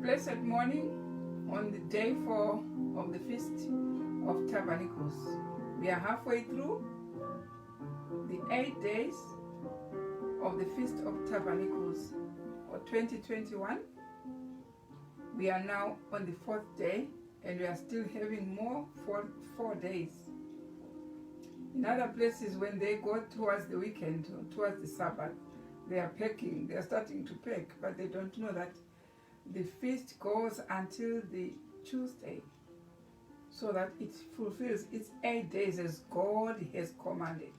blessed morning on the day 4 of the Feast of Tabernacles. We are halfway through the 8 days of the Feast of Tabernacles for 2021. We are now on the 4th day and we are still having more for 4 days. In other places, when they go towards the weekend or towards the Sabbath, they are packing, they are starting to pack, but they don't know that the feast goes until the Tuesday, so that it fulfills its 8 days as God has commanded.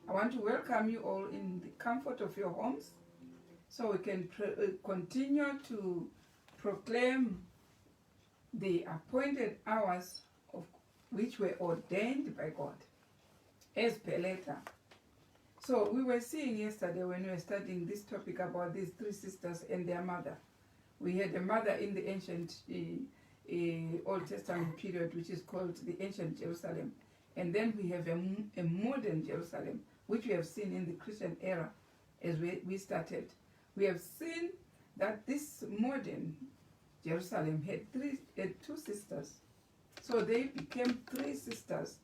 I want to welcome you all in the comfort of your homes, so we can continue to proclaim the appointed hours of which were ordained by God, as per letter. So we were seeing yesterday when we were studying this topic about these 3 sisters and their mother. We had a mother in the ancient Old Testament period, which is called the ancient Jerusalem. And then we have a modern Jerusalem, which we have seen in the Christian era as we started. We have seen that this modern Jerusalem had 2 sisters. So they became 3 sisters,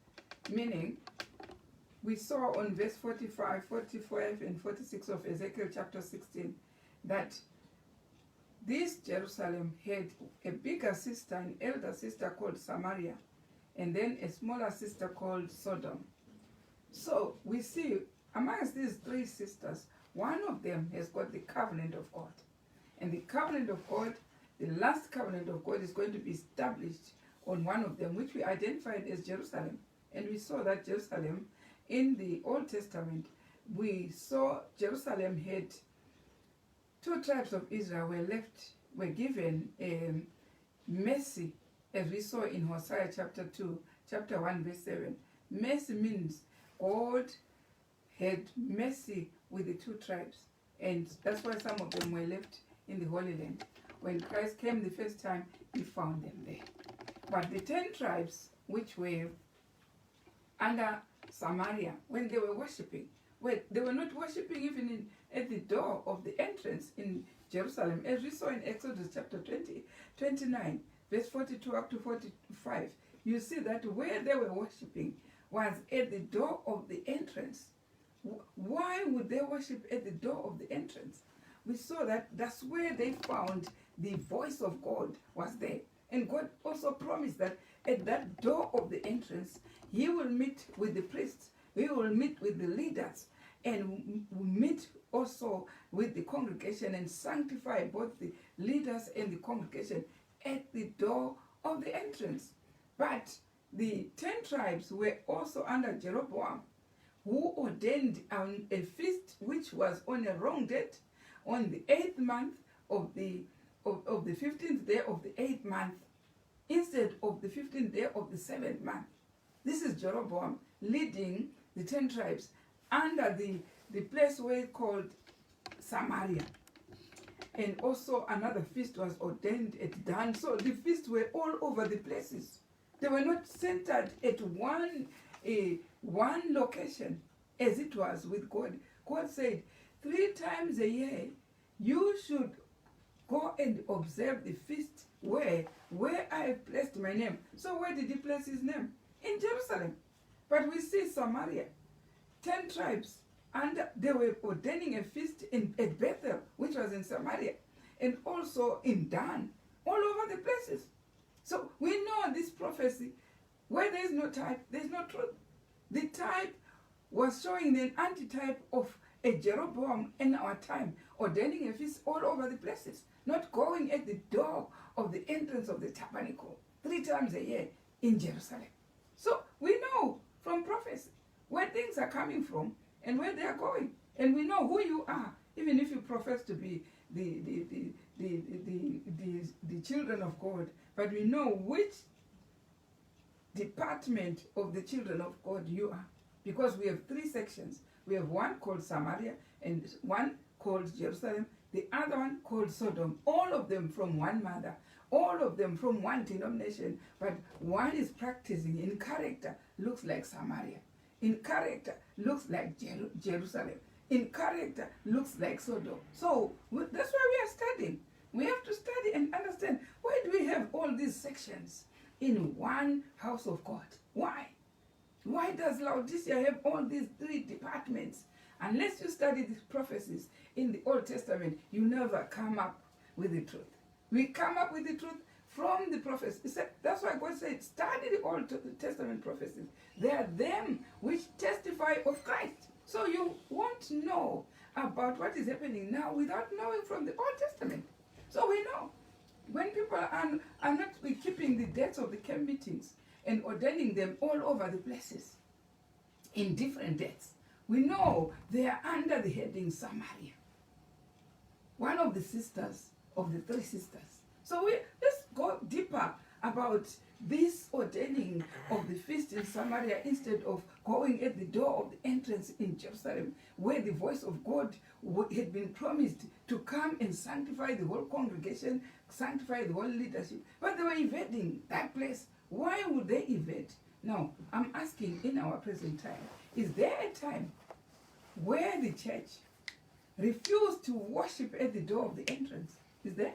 meaning we saw on verse 45, 45, and 46 of Ezekiel Chapter 16 that this Jerusalem had a bigger sister, an elder sister called Samaria, and then a smaller sister called Sodom. So we see amongst these 3 sisters, one of them has got the covenant of God. And the covenant of God, the last covenant of God, is going to be established on one of them, which we identified as Jerusalem. And we saw that Jerusalem in the Old Testament, we saw Jerusalem had 2 tribes of Israel were given mercy, as we saw in Hosea chapter 2, chapter 1, verse 7. Mercy means God had mercy with the 2 tribes, and that's why some of them were left in the Holy Land. When Christ came the first time, he found them there. But the 10 tribes, which were under Samaria, when they were worshipping, they were not worshipping even at the door of the entrance in Jerusalem, as we saw in Exodus chapter 29, verse 42 up to 45. You see that where they were worshipping was at the door of the entrance. Why would they worship at the door of the entrance? We saw that that's where they found the voice of God was there. And God also promised that at that door of the entrance, he will meet with the priests, he will meet with the leaders, and meet also with the congregation and sanctify both the leaders and the congregation at the door of the entrance. But the 10 tribes were also under Jeroboam, who ordained a feast which was on a wrong date, on the 8th month of the 15th day of the 8th month, instead of the 15th day of the 7th month. This is Jeroboam leading the 10 tribes under the place where called Samaria. And also another feast was ordained at Dan. So the feasts were all over the places. They were not centered at one location as it was with God. God said, 3 times a year you should go and observe the feast where I have placed my name. So where did he place his name? In Jerusalem. But we see Samaria, 10 tribes, and they were ordaining a feast at Bethel, which was in Samaria, and also in Dan, all over the places. So we know this prophecy, where there is no type, there is no truth. The type was showing the antitype of a Jeroboam in our time, ordaining a feast all over the places, not going at the door of the entrance of the tabernacle 3 times a year in Jerusalem. So we know from prophecy where things are coming from and where they are going. And we know who you are, even if you profess to be the children of God. But we know which department of the children of God you are. Because we have 3 sections. We have one called Samaria and one called Jerusalem, the other one called Sodom. All of them from one mother, all of them from one denomination, but one is practicing in character, looks like Samaria. In character, looks like Jerusalem. In character, looks like Sodom. So that's why we are studying. We have to study and and understand, why do we have all these sections in one house of God? Why? Why does Laodicea have all these 3 departments? Unless you study these prophecies in the Old Testament, you never come up with the truth. We come up with the truth from the prophets. That's why God said, study the Old Testament prophecies. They are them which testify of Christ. So you won't know about what is happening now without knowing from the Old Testament. So we know when people are not keeping the dates of the camp meetings and ordaining them all over the places in different dates, we know they are under the heading Samaria, one of the sisters of the 3 sisters. So let's go deeper about this ordaining of the feast in Samaria instead of going at the door of the entrance in Jerusalem, where the voice of God had been promised to come and sanctify the whole congregation, sanctify the whole leadership. But they were evading that place. Why would they evade? Now, I'm asking in our present time, is there a time where the church refused to worship at the door of the entrance? Is there?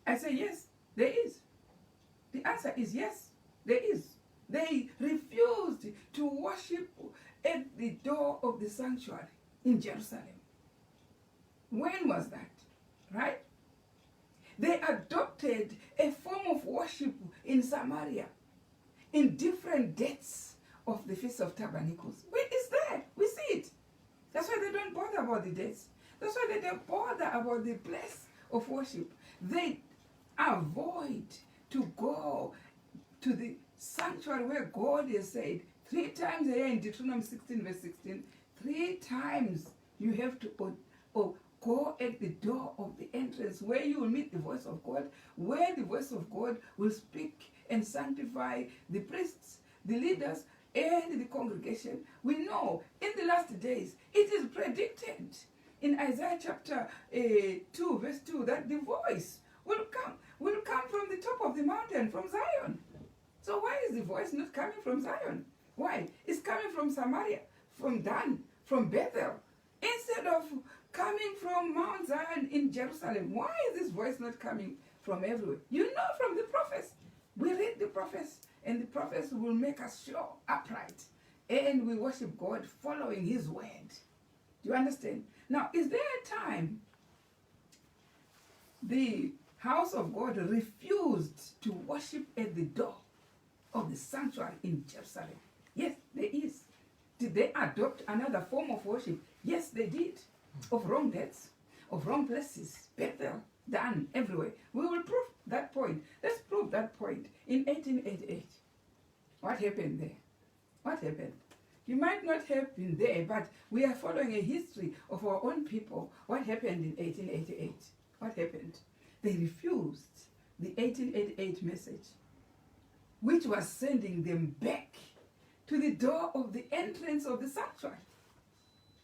I say yes, there is. The answer is yes, there is. They refused to worship at the door of the sanctuary in Jerusalem. When was that? Right? They adopted a form of worship in Samaria in different dates of the Feast of Tabernacles. It's there. We see it. That's why they don't bother about the dates. That's why they don't bother about the place of worship. They avoid to go to the sanctuary where God has said 3 times a year in Deuteronomy 16 verse 16, 3 times you have to go at the door of the entrance where you will meet the voice of God, where the voice of God will speak and sanctify the priests, the leaders, and the congregation. We know in the last days it is predicted in Isaiah chapter 2 verse 2 that the voice will come from the top of the mountain, from Zion. So why is the voice not coming from Zion? Why? It's coming from Samaria, from Dan, from Bethel, instead of coming from Mount Zion in Jerusalem. Why is this voice not coming from everywhere? You know from the prophets. We read the prophets, and the prophets will make us sure, upright, and we worship God following his word. Do you understand? Now, is there a time the house of God refused to worship at the door of the sanctuary in Jerusalem? Yes, there is. Did they adopt another form of worship? Yes, they did. Of wrong dates, of wrong places, Bethel, Dan, everywhere. We will prove that point. Let's prove that point. In 1888, what happened there? What happened? You might not have been there, but we are following a history of our own people. What happened in 1888? What happened? They refused the 1888 message, which was sending them back to the door of the entrance of the sanctuary.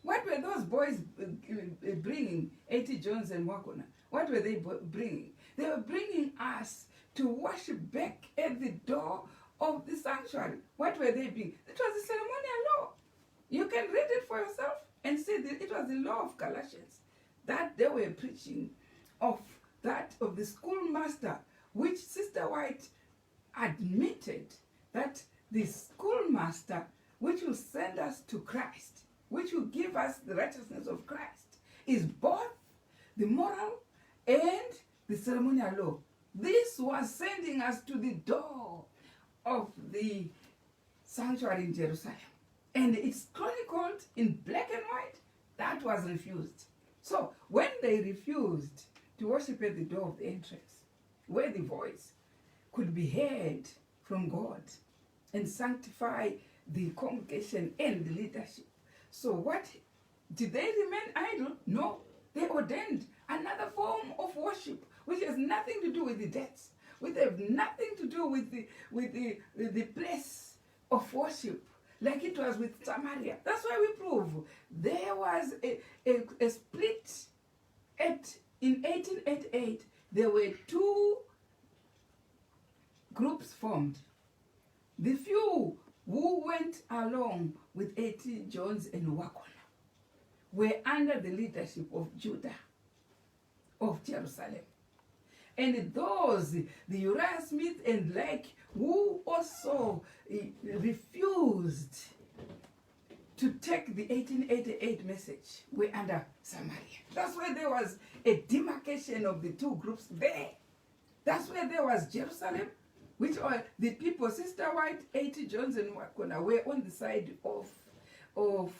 What were those boys bringing, 80 Jones and Wakuna? What were they bringing? They were bringing us to worship back at the door of the sanctuary. What were they bringing? It was the ceremonial law. You can read it for yourself and see that it was the law of Galatians that they were preaching of the schoolmaster, which Sister White admitted that the schoolmaster which will send us to Christ, which will give us the righteousness of Christ, is both the moral and the ceremonial law. This was sending us to the door of the sanctuary in Jerusalem. And it's chronicled in black and white. That was refused. So when they refused to worship at the door of the entrance, where the voice could be heard from God and sanctify the congregation and the leadership. So what, did they remain idle? No, they ordained another form of worship, which has nothing to do with the dates, which have nothing to do with the place of worship, like it was with Samaria. That's why we prove there was a split in 1888. There were 2 groups formed. The few who went along with 80 Jones and Wakona were under the leadership of Judah, of Jerusalem. And those, the Uriah Smith and like, who also refused to take the 1888 message, were under Samaria. That's where there was a demarcation of the two groups there. That's where there was Jerusalem, which are the people, Sister White, A.T. Jones, and Wakona, were on the side of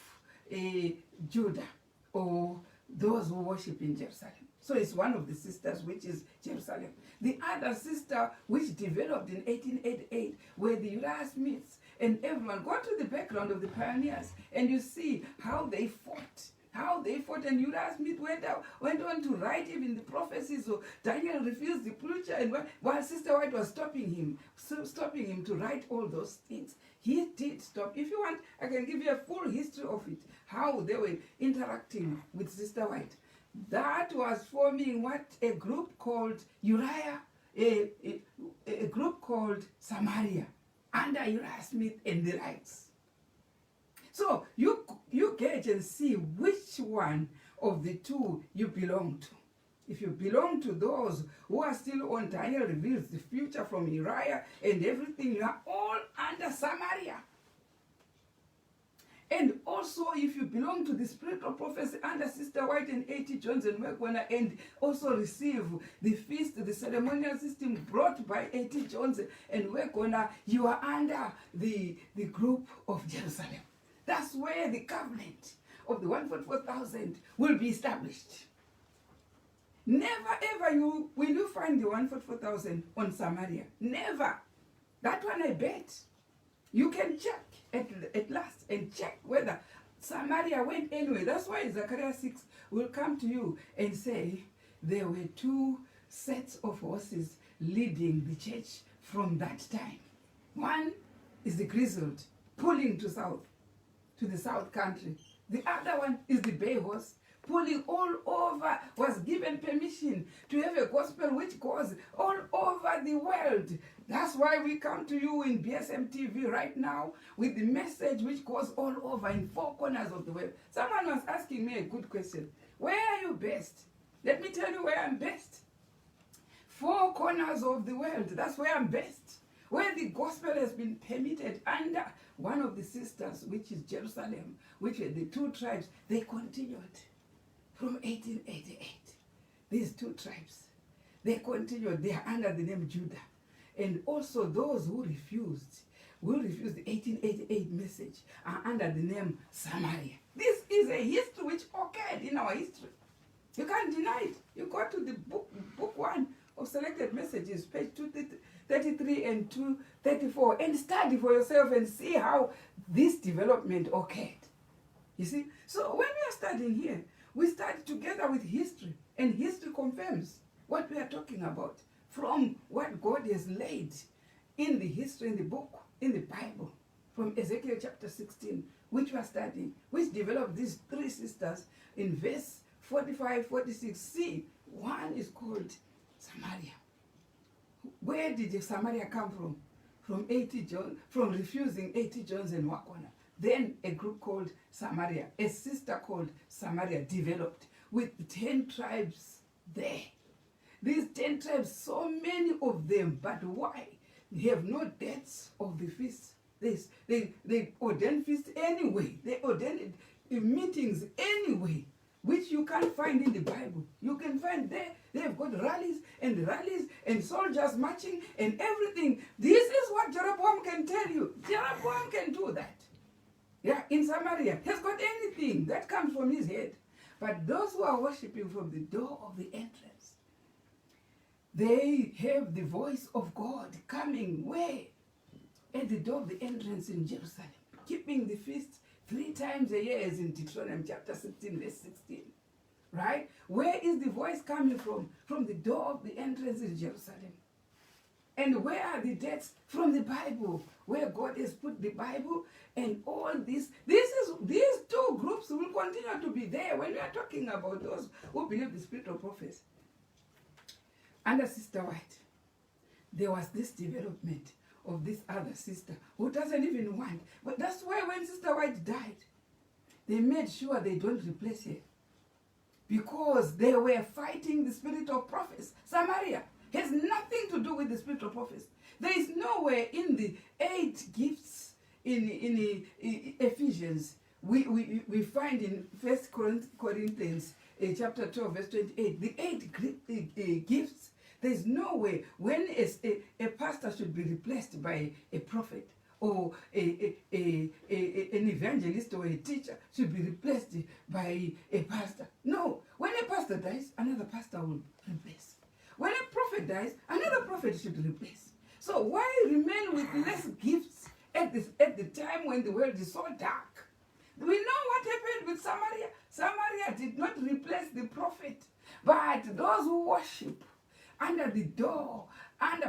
Judah, or those who worship in Jerusalem. So it's one of the sisters, which is Jerusalem. The other sister, which developed in 1888, were the Uriah Smiths, and everyone. Go to the background of the pioneers, and you see how they fought. And Uriah Smith went on to write even the prophecies. So Daniel refused the preacher, and while Sister White was stopping him to write all those things, he did stop. If you want, I can give you a full history of it, how they were interacting with Sister White. That was forming what a group called Uriah, a group called Samaria, under Uriah Smith and the likes. So you gauge and see which one of the two you belong to. If you belong to those who are still on Daniel reveals the future from Uriah and everything, you are all under Samaria. And also, if you belong to the spirit of prophecy under Sister White and A.T. Jones and Wegwana, and also receive the feast, the ceremonial system brought by A.T. Jones and Wegwana, you are under the group of Jerusalem. That's where the covenant of the 144,000 will be established. Never ever will you find the 144,000 on Samaria. Never. That one I bet. You can check at last and check whether Samaria went anyway. That's why Zechariah 6 will come to you and say there were two sets of horses leading the church from that time. One is the grizzled, pulling to the south country. The other one is the bay horse, pulling all over, was given permission to have a gospel which goes all over the world. That's why we come to you in BSM TV right now with the message which goes all over in four corners of the world. Someone was asking me a good question. Where are you best? Let me tell you where I'm best. Four corners of the world, that's where I'm best. Where the gospel has been permitted under one of the sisters, which is Jerusalem, which are the two tribes, they continued from 1888. These two tribes, they continued. They are under the name Judah. And also those who refused the 1888 message are under the name Samaria. This is a history which occurred in our history. You can't deny it. You go to the book 1 of Selected Messages, page 233 and 234, and study for yourself and see how this development occurred. You see? So when we are studying here, we study together with history, and history confirms what we are talking about from what God has laid in the history, in the book, in the Bible, from Ezekiel Chapter 16, which we are studying, which developed these three sisters in verse 45, 46. See, one is called Samaria. Where did Samaria come from? From A.T. Jones, from refusing A.T. Jones and Wakwana. Then a group called Samaria, a sister called Samaria developed with 10 tribes there. These 10 tribes, so many of them, but why? They have no dates of the feast. They ordain feast anyway. They ordain meetings anyway, which you can't find in the Bible. You can find there. They've got rallies and soldiers marching and everything. This is what Jeroboam can tell you. Jeroboam can do that. Yeah, in Samaria. He's got anything that comes from his head. But those who are worshiping from the door of the entrance, they have the voice of God coming where? At the door of the entrance in Jerusalem. Keeping the feast 3 times a year, as in Deuteronomy chapter 16, verse 16. Right? Where is the voice coming from? From the door of the entrance in Jerusalem. And where are the dates? From the Bible, where God has put the Bible and all this. These two groups will continue to be there when we are talking about those who believe the spirit of prophecy. Under Sister White, there was this development of this other sister who doesn't even want. But that's why when Sister White died, they made sure they don't replace her. Because they were fighting the spirit of prophecy. Samaria. gift of prophecy. There is nowhere in the 8 gifts in Ephesians we find in 1 Corinthians chapter 12 verse 28 the 8 gifts. There's no way when a pastor should be replaced by a prophet, or an evangelist or a teacher should be replaced by a pastor. No, when a pastor dies, another pastor will replace. When a prophet dies, another prophet should replace. So why remain with less gifts at the time when the world is so dark? We know what happened with Samaria. Samaria did not replace the prophet, but those who worship under the door,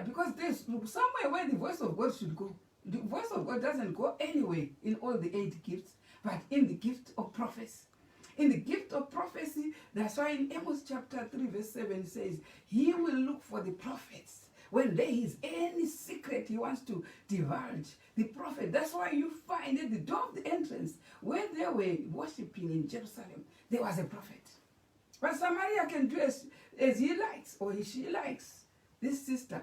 because there's somewhere where the voice of God should go. The voice of God doesn't go anywhere in all the 8 gifts, but in the gift of prophecy. In the gift of prophecy, that's why in Amos chapter 3 verse 7 says, he will look for the prophets. When there is any secret he wants to divulge, the prophet. That's why you find at the door of the entrance, where they were worshipping in Jerusalem, there was a prophet. But Samaria can do as he likes, or she likes. This sister,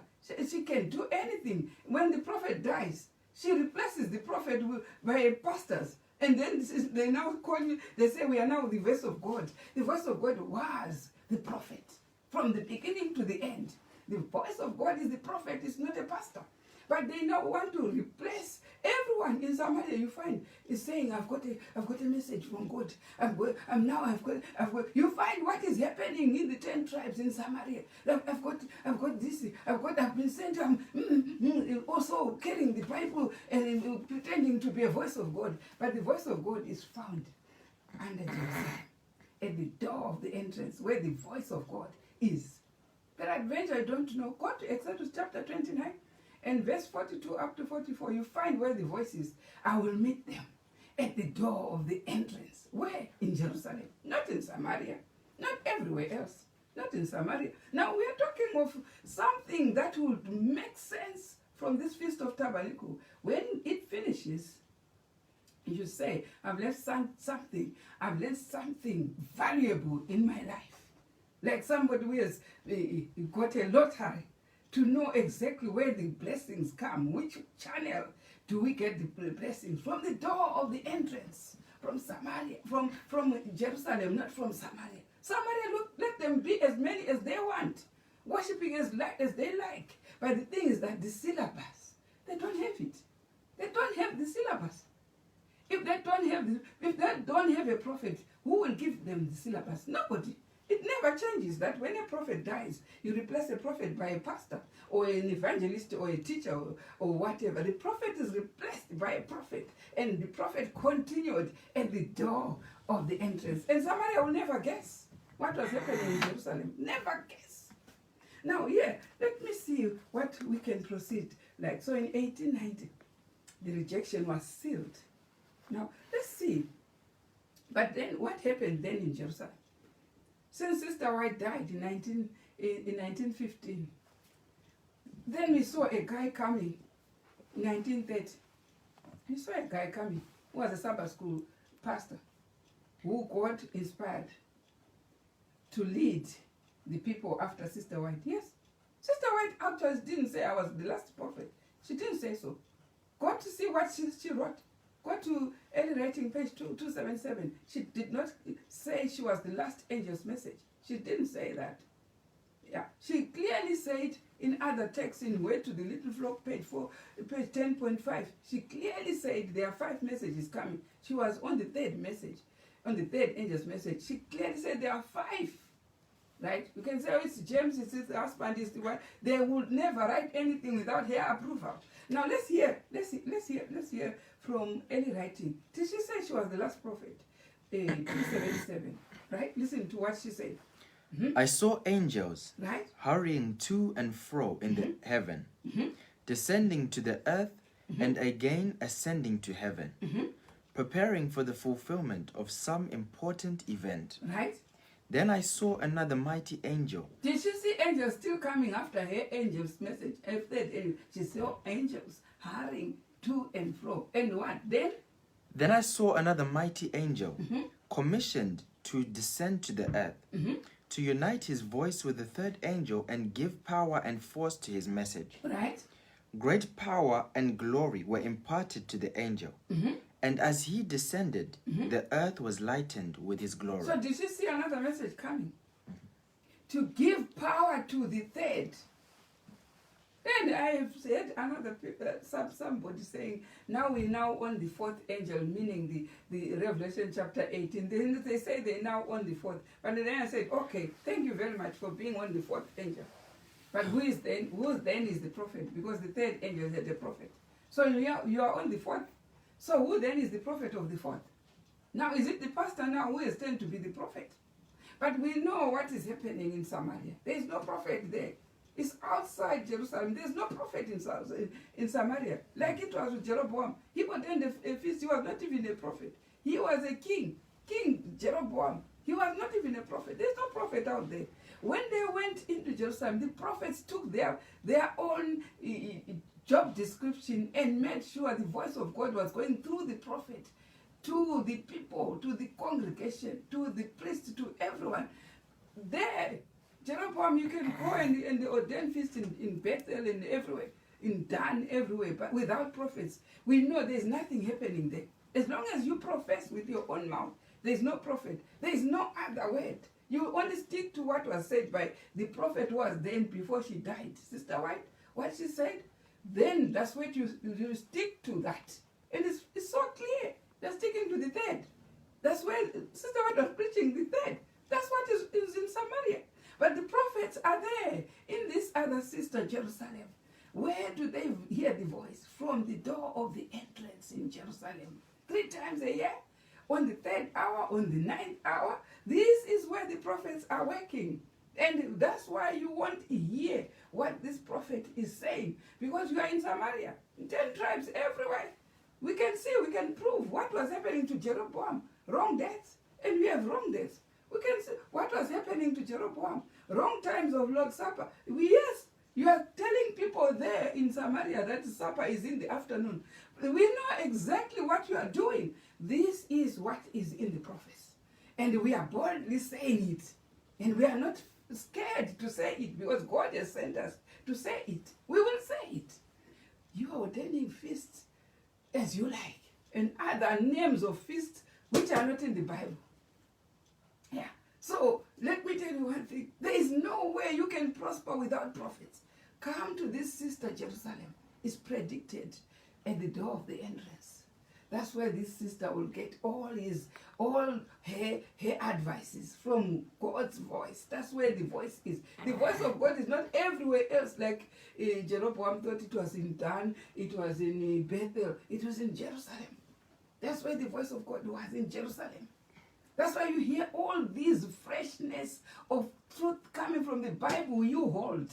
she can do anything. When the prophet dies, she replaces the prophet by pastors. And then they now call you, they say we are now the voice of God. The voice of God was the prophet from the beginning to the end. The voice of God is the prophet, it's not a pastor. But they now want to replace everyone in Samaria. You find is saying, I've got a message from God. I've got. You find what is happening in the 10 tribes in Samaria. I've got this. I've been sent. I'm also carrying the Bible and pretending to be a voice of God. But the voice of God is found under Jerusalem, at the door of the entrance, where the voice of God is. Peradventure, I don't know. Go to Exodus chapter 29. And verse 42 up to 44, you find where the voice is. I will meet them at the door of the entrance. Where? In Jerusalem. Not in Samaria. Not everywhere else. Not in Samaria. Now we are talking of something that would make sense from this Feast of Tabernacles. When it finishes, you say, I've learned something. I've learned something valuable in my life. Like somebody who has got a lottery, to know exactly where the blessings come, which channel do we get the blessings? From the door of the entrance, from Samaria, from Jerusalem, not from Samaria. Samaria, look, let them be as many as they want, worshipping as they like. But the thing is that the syllabus, they don't have it. They don't have the syllabus. If they don't have a prophet, who will give them the syllabus? Nobody. It never changes that when a prophet dies, you replace a prophet by a pastor or an evangelist or a teacher or whatever. The prophet is replaced by a prophet, and the prophet continued at the door of the entrance. And Samaria will never guess what was happening in Jerusalem. Never guess. Now, let me see what we can proceed like. So in 1890, the rejection was sealed. Now, let's see. But then what happened then in Jerusalem? Since Sister White died in 1915, then we saw a guy coming in 1930. We saw a guy coming who was a Sabbath school pastor who God inspired to lead the people after Sister White. Yes, Sister White actually didn't say I was the last prophet. She didn't say so. Go to see what she wrote. Go to early writing, page 277. She did not say she was the last angel's message. She didn't say that. Yeah, she clearly said in other texts, in Way to the Little Flock, page 10.5, she clearly said there are 5 messages coming. She was on the 3rd message, on the 3rd angel's message. She clearly said there are 5. Right? You can say, oh, it's James, it's his husband, it's the one. They would never write anything without her approval. Now let's hear from early writing. Did she say she was the last prophet? 277. Right? Listen to what she said. Mm-hmm. I saw angels, right, hurrying to and fro in the heaven, descending to the earth, and again ascending to heaven, preparing for the fulfillment of some important event. Right? Then I saw another mighty angel. Did she see angels still coming after her angel's message? She saw angels hurrying to and fro. And what? Then I saw another mighty angel, commissioned to descend to the earth, to unite his voice with the third angel and give power and force to his message. Right? Great power and glory were imparted to the angel. Mm-hmm. And as he descended, the earth was lightened with his glory. So did you see another message coming? To give power to the third. And I have said another somebody saying, now we now on the fourth angel, meaning the Revelation chapter 18. Then they say they now on the fourth. But then I said, okay, thank you very much for being on the fourth angel. But who then is the prophet? Because the third angel is the prophet. So you are on the fourth. So who then is the prophet of the fourth? Now is it the pastor now who is turned to be the prophet? But we know what is happening in Samaria. There is no prophet there. It's outside Jerusalem. There's no prophet in Samaria. Like it was with Jeroboam. He attended a feast. He was not even a prophet. He was a king. King Jeroboam. He was not even a prophet. There's no prophet out there. When they went into Jerusalem, the prophets took their own job description and made sure the voice of God was going through the prophet to the people, to the congregation, to the priest, to everyone. There, Jeroboam, you can go and the ordained feast in Bethel and everywhere, in Dan, everywhere, but without prophets. We know there's nothing happening there. As long as you profess with your own mouth, there's no prophet. There is no other word. You only stick to what was said by the prophet who was then before she died. Sister White, what she said, then that's what you stick to that. And it's so clear. They're sticking to the third. That's where Sister White was preaching the third. That's what is in Samaria. But the prophets are there in this other sister, Jerusalem. Where do they hear the voice? From the door of the entrance in Jerusalem. 3 times a year. On the 3rd hour, on the 9th hour. This is where the prophets are working. And that's why you won't hear what this prophet is saying. Because you are in Samaria. 10 tribes everywhere. We can see, we can prove what was happening to Jeroboam. Wrong deaths. And we have wrong deaths. We can see what was happening to Jeroboam. Wrong times of Lord's Supper. Yes, you are telling people there in Samaria that supper is in the afternoon. We know exactly what you are doing. This is what is in the prophets. And we are boldly saying it. And we are not scared to say it because God has sent us to say it. We will say it. You are ordaining feasts as you like. And other names of feasts which are not in the Bible. Yeah. So let me tell you one thing. There is no way you can prosper without prophets. Come to this sister Jerusalem. It's predicted at the door of the entrance. That's where this sister will get all her advices from God's voice. That's where the voice is. The voice of God is not everywhere else like Jeroboam thought it was in Dan, it was in Bethel, it was in Jerusalem. That's where the voice of God was, in Jerusalem. That's why you hear all this freshness of truth coming from the Bible you hold,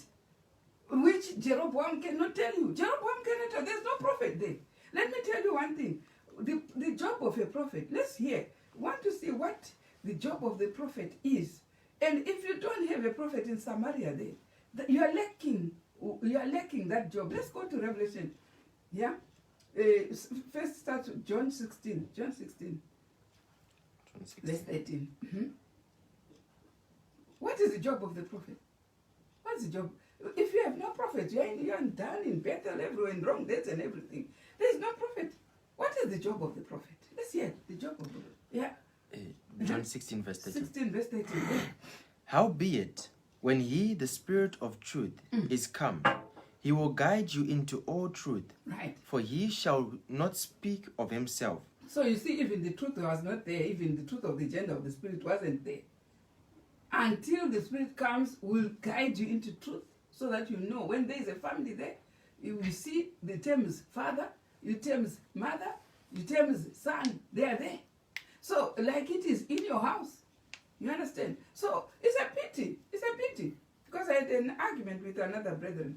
which Jeroboam cannot tell you. Jeroboam cannot tell. There's no prophet there. Let me tell you one thing. The job of a prophet, let's hear. Want to see what the job of the prophet is. And if you don't have a prophet in Samaria there, you are lacking that job. Let's go to Revelation. Yeah? First start with John 16. John 16. Verse 13. Mm-hmm. What is the job of the prophet? What's the job? If you have no prophet, you're in Dan, in Bethel, everywhere, in wrong dates and everything. There is no prophet. What is the job of the prophet? Let's hear the job of the prophet. Yeah. John 16 verse 13. 16 verse 13. Yeah. Howbeit, when he, the Spirit of truth, is come, he will guide you into all truth. Right. For he shall not speak of himself. So you see, even the truth was not there. Even the truth of the gender of the Spirit wasn't there. Until the Spirit comes, will guide you into truth, so that you know when there is a family there, you will see the terms father, the terms mother, the terms son, they are there. So like it is in your house. You understand? So it's a pity. It's a pity. Because I had an argument with another brethren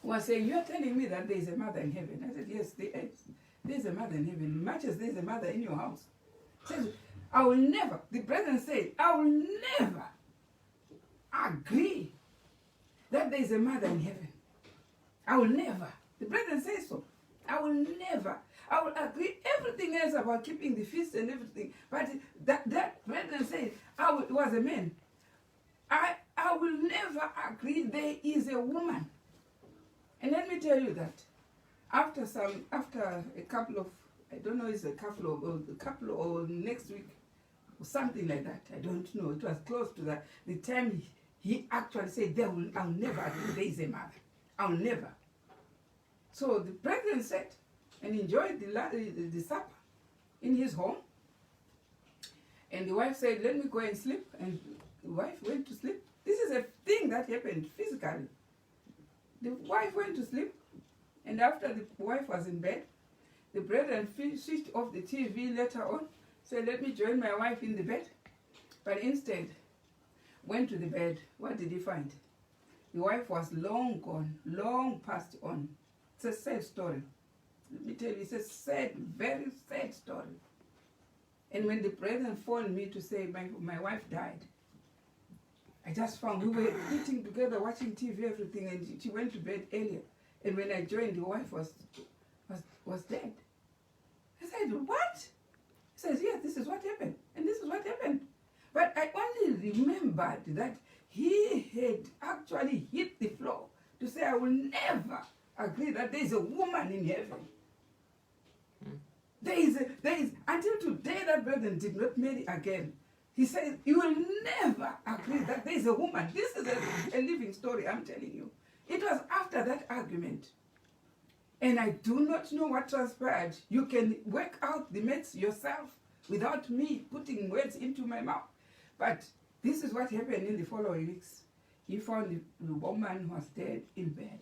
who was saying, you are telling me that there is a mother in heaven. I said, yes, there is. There's a mother in heaven. Much as there's a mother in your house. Says, I will never, the brethren said, I will never agree that there is a mother in heaven. I will never. The brethren say so. I will never. I will agree everything else about keeping the feast and everything. But that brethren said, it was a man. I will never agree there is a woman. And let me tell you that after a couple of, I don't know, it's a couple or next week or something like that, I don't know, it was close to that, the time he actually said, I'll never agree there is a mother. I'll never. So the president sat and enjoyed the supper in his home. And the wife said, let me go and sleep. And the wife went to sleep. This is a thing that happened physically. The wife went to sleep. And after the wife was in bed, the president switched off the TV later on, said, let me join my wife in the bed. But instead, went to the bed. What did he find? The wife was long gone, long passed on. It's a sad story. Let me tell you, it's a sad, very sad story. And when the president phoned me to say my wife died, I just found we were eating together, watching TV, everything, and she went to bed earlier. And when I joined, the wife was dead. I said, what? He says, yes, this is what happened, and this is what happened. But I only remembered that he had actually hit the floor to say, I will never agree that there is a woman in heaven. There is, until today, that brother did not marry again. He says, you will never agree that there is a woman. This is a living story, I'm telling you. It was after that argument. And I do not know what transpired. You can work out the maths yourself without me putting words into my mouth. But this is what happened in the following weeks. He found the woman who was dead in bed.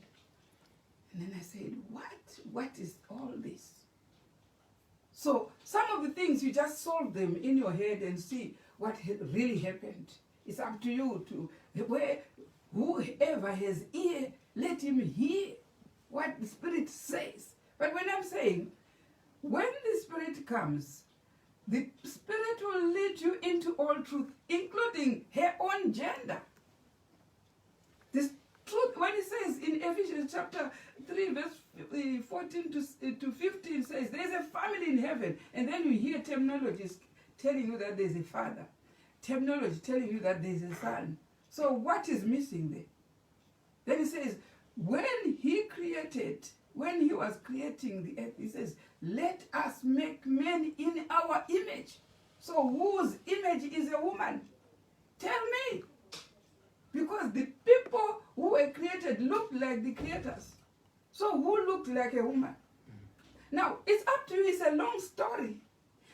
And then I said, what? What is all this? So some of the things, you just solve them in your head and see what really happened. It's up to you to, whoever has ear, let him hear what the Spirit says. But when I'm saying, when the Spirit comes, the Spirit will lead you into all truth, including her own gender. This truth, when it says in Ephesians chapter 3, verse 14 to 15, says there's a family in heaven, and then you hear terminologies telling you that there's a father, terminology telling you that there's a son. So what is missing there? Then it says, when he was creating the earth, he says, let us make men in our image. So whose image is a woman? Tell me. Because the people who were created looked like the creators. So who looked like a woman? Now, it's up to you. It's a long story.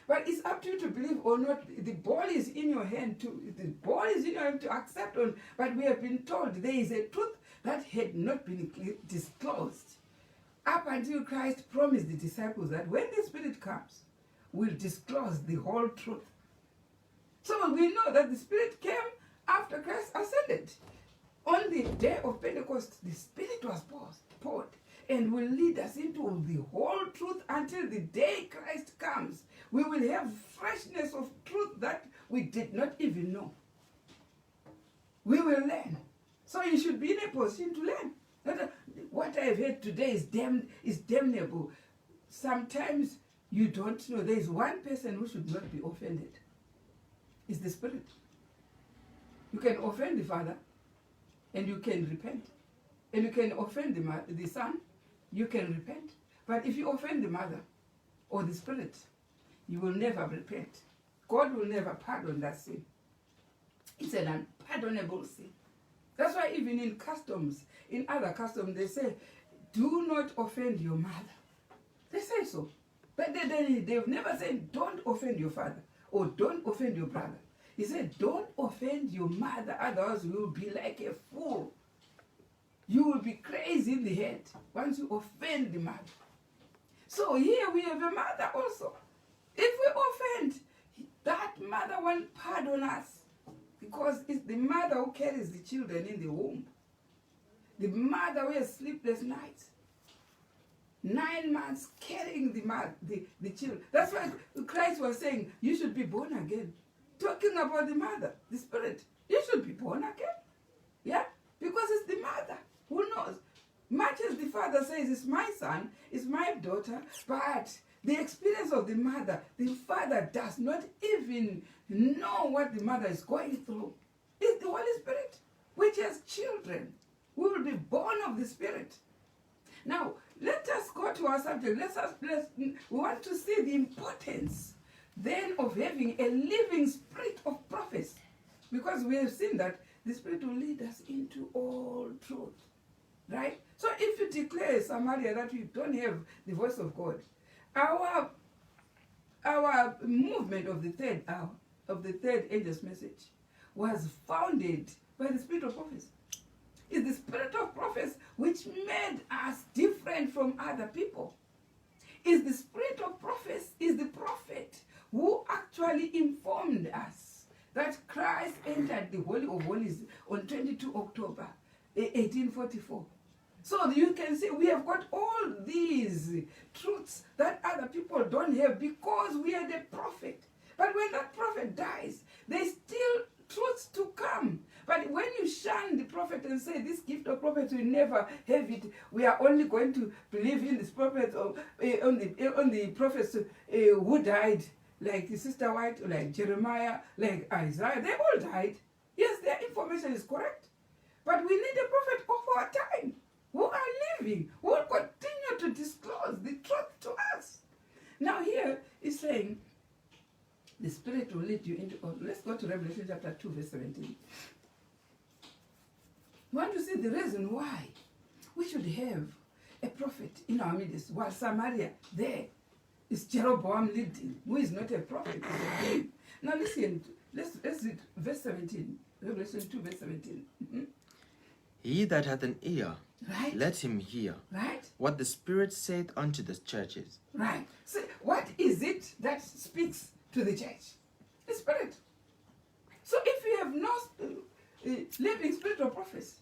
But it's up to you to believe or not. The ball is in your hand to accept on. But we have been told there is a truth that had not been disclosed. Up until Christ promised the disciples that when the Spirit comes, we'll disclose the whole truth. So we know that the Spirit came after Christ ascended. On the day of Pentecost, the Spirit was poured and will lead us into the whole truth until the day Christ comes. We will have freshness of truth that we did not even know. We will learn. So you should be in a position to learn. What I've heard today is damnable. Sometimes you don't know. There is one person who should not be offended. It's the Spirit. You can offend the Father, and you can repent. And you can offend the Son, you can repent. But if you offend the Mother or the Spirit, you will never repent. God will never pardon that sin. It's an unpardonable sin. That's why even in other customs, they say, do not offend your mother. They say so. But they've never said, don't offend your father or don't offend your brother. He said, don't offend your mother, otherwise you will be like a fool. You will be crazy in the head once you offend the mother. So here we have a mother also. If we offend, that mother won't pardon us, because it's the mother who carries the children in the womb. The mother who has sleepless nights. 9 months carrying the children. That's why Christ was saying, you should be born again. Talking about the mother, the Spirit. You should be born again. Yeah? Because it's the mother who knows. Much as the father says, it's my son, it's my daughter, but the experience of the mother, the father does not even know what the mother is going through. is the Holy Spirit, which as children, we will be born of the Spirit. Now, let us go to our subject. We want to see the importance then of having a living spirit of prophecy. Because we have seen that the Spirit will lead us into all truth. Right? So if you declare Samaria that we don't have the voice of God, our movement of the third angel's message was founded by the spirit of prophecy. It's the spirit of prophecy which made us different from other people. It's the spirit of prophecy, is the prophet who actually informed us that Christ entered the Holy of Holies on 22 October 1844. So you can see we have got all these truths that other people don't have because we are the prophet. But when that prophet dies, there's still truths to come. But when you shun the prophet and say this gift of prophet, we never have it, we are only going to believe in this prophet or on the prophets who died, like Sister White, like Jeremiah, like Isaiah, they all died. Yes, their information is correct. But we need a prophet of our time who are living, who will continue to disclose the truth to us. Now here is saying, the Spirit will lead you into... let's go to Revelation chapter 2, verse 17. We want to see the reason why we should have a prophet in our midst, while Samaria there is Jeroboam leading, who is not a prophet, is a king. Now listen, let's read verse 17, Revelation 2, verse 17. Mm-hmm. He that hath an ear, right, let him hear what the Spirit saith unto the churches. Right. So what is it that speaks to the church? The Spirit. So if you have no living spirit of prophecy,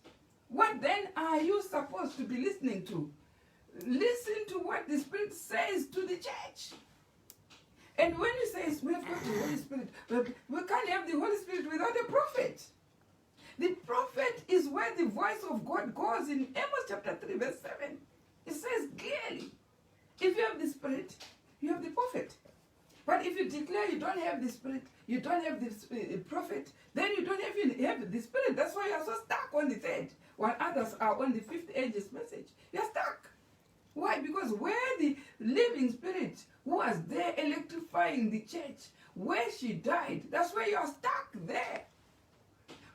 what then are you supposed to be listening to? Listen to what the Spirit says to the church. And when you say we have got the Holy Spirit, we can't have the Holy Spirit without a prophet. The prophet is where the voice of God goes in Amos chapter 3, verse 7. It says clearly, if you have the Spirit, you have the prophet. But if you declare you don't have the Spirit, you don't have the prophet, then you don't even have the Spirit. That's why you are so stuck on the third, while others are on the fifth angel's message. You're stuck. Why? Because where the living Spirit who was there electrifying the church, where she died, that's where you are stuck there.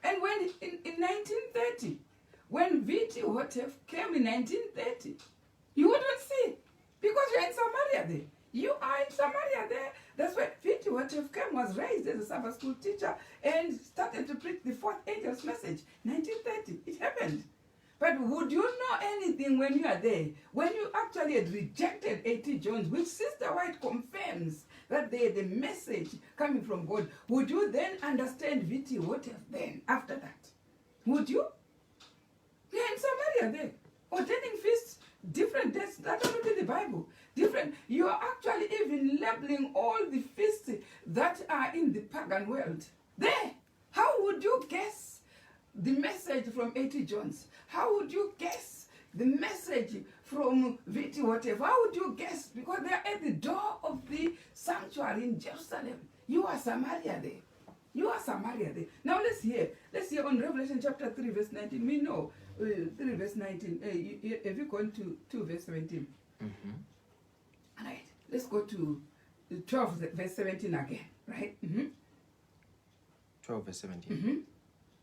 And when in 1930, when V.T. Hotef came in 1930, you wouldn't see, because you're in Samaria there. You are in Samaria there. That's where V.T. Hotef came, was raised as a Sabbath school teacher, and started to preach the fourth angel's message. 1930, it happened. But would you know anything when you are there? When you actually had rejected A.T. Jones, which Sister White confirms that they had a message coming from God, would you then understand V.T. Hotef then, after that? Would you? We are in Samaria there. Ordaining feasts, different dates, that don't be the Bible. Different. You are actually even labeling all the feasts that are in the pagan world. There. How would you guess the message from A.T. Jones? How would you guess the message from V.T. whatever? How would you guess? Because they are at the door of the sanctuary in Jerusalem. You are Samaria there. You are Samaria there. Now let's hear. Let's hear on Revelation chapter 3 verse 19. We know 3 verse 19. Have you gone to 2 verse 17? Mm-hmm. All right. Let's go to 12 verse 17 again. Right? Mm-hmm. 12 verse 17. Mm-hmm.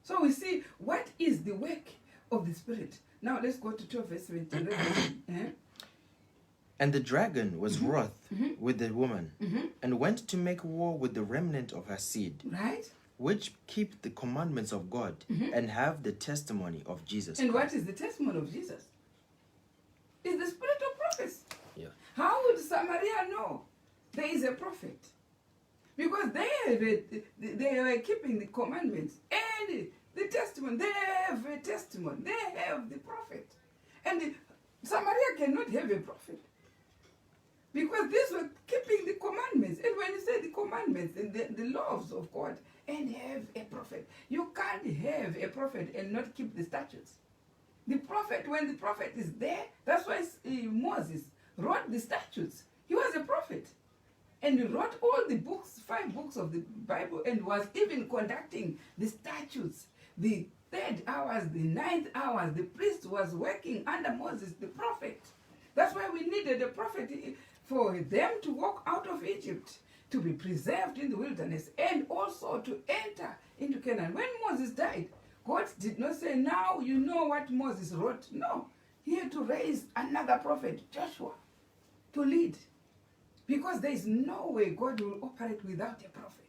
So we see what is the work of the Spirit. Now let's go to 12 verse 17. And the dragon was wroth with the woman, and went to make war with the remnant of her seed, right, which keep the commandments of God, and have the testimony of Jesus And Christ. what is the testimony of Jesus? It's the spirit of prophecy. Yeah. How would Samaria know there is a prophet? Because they were keeping the commandments and the testimony. They have a testimony. They have the prophet. And Samaria cannot have a prophet, because these were keeping the commandments. And when you say the commandments and the laws of God and have a prophet, you can't have a prophet and not keep the statutes. The prophet, when the prophet is there, that's why Moses wrote the statutes. He was a prophet. And he wrote all the books, 5 books of the Bible, and was even conducting the statutes the 3rd hours, the 9th hours, the priest was working under Moses, the prophet. That's why we needed a prophet for them to walk out of Egypt, to be preserved in the wilderness, and also to enter into Canaan. When Moses died, God did not say, now you know what Moses wrote. No, he had to raise another prophet, Joshua, to lead. Because there is no way God will operate without a prophet.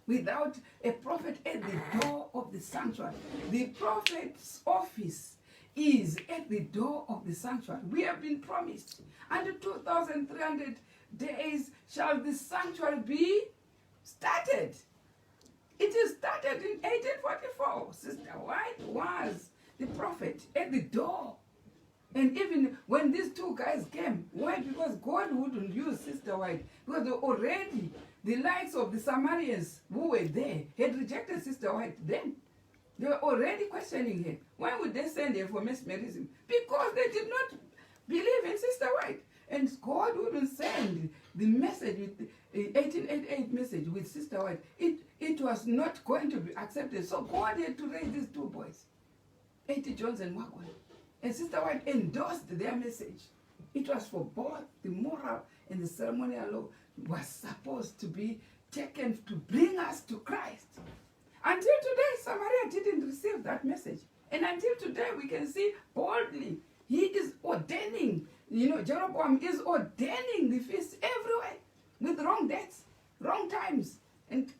Without a prophet at the door of the sanctuary. The prophet's office is at the door of the sanctuary. We have been promised, under 2,300 days shall the sanctuary be started. It is started in 1844. Sister White was the prophet at the door. And even when these two guys came, why? Because God wouldn't use Sister White. Because already the likes of the Samaritans who were there had rejected Sister White then. They were already questioning her. Why would they send her for mesmerism? Because they did not believe in Sister White. And God wouldn't send the message, with the 1888 message with Sister White. It was not going to be accepted. So God had to raise these two boys, A.T. Jones and Wagon. And Sister White endorsed their message. It was for both the moral and the ceremonial law was supposed to be taken to bring us to Christ. Until today, Samaria didn't receive that message. And until today, we can see boldly, he is ordaining, Jeroboam is ordaining the feast everywhere with wrong dates, wrong times, and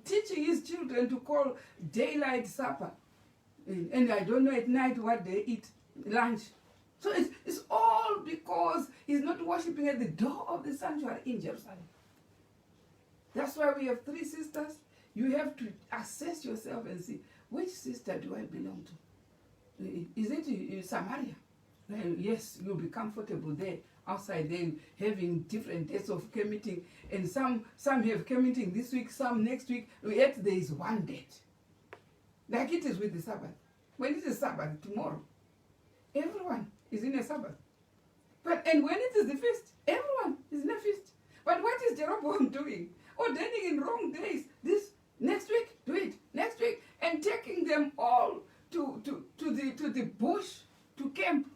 teaching his children to call daylight supper. And I don't know at night what they eat, lunch. So it's all because he's not worshiping at the door of the sanctuary in Jerusalem. That's why we have 3 sisters. You have to assess yourself and see, which sister do I belong to? Is it Samaria? Well, yes, you'll be comfortable there, outside there, having different dates of camp meeting. And some have camp meeting this week, some next week, yet there is one date. Like it is with the Sabbath. When it is Sabbath, tomorrow, everyone is in a Sabbath. And when it is the feast, everyone is in a feast. But what is Jeroboam doing? Ordaining in wrong days. This next week, do it next week, and taking them all to the bush to camp.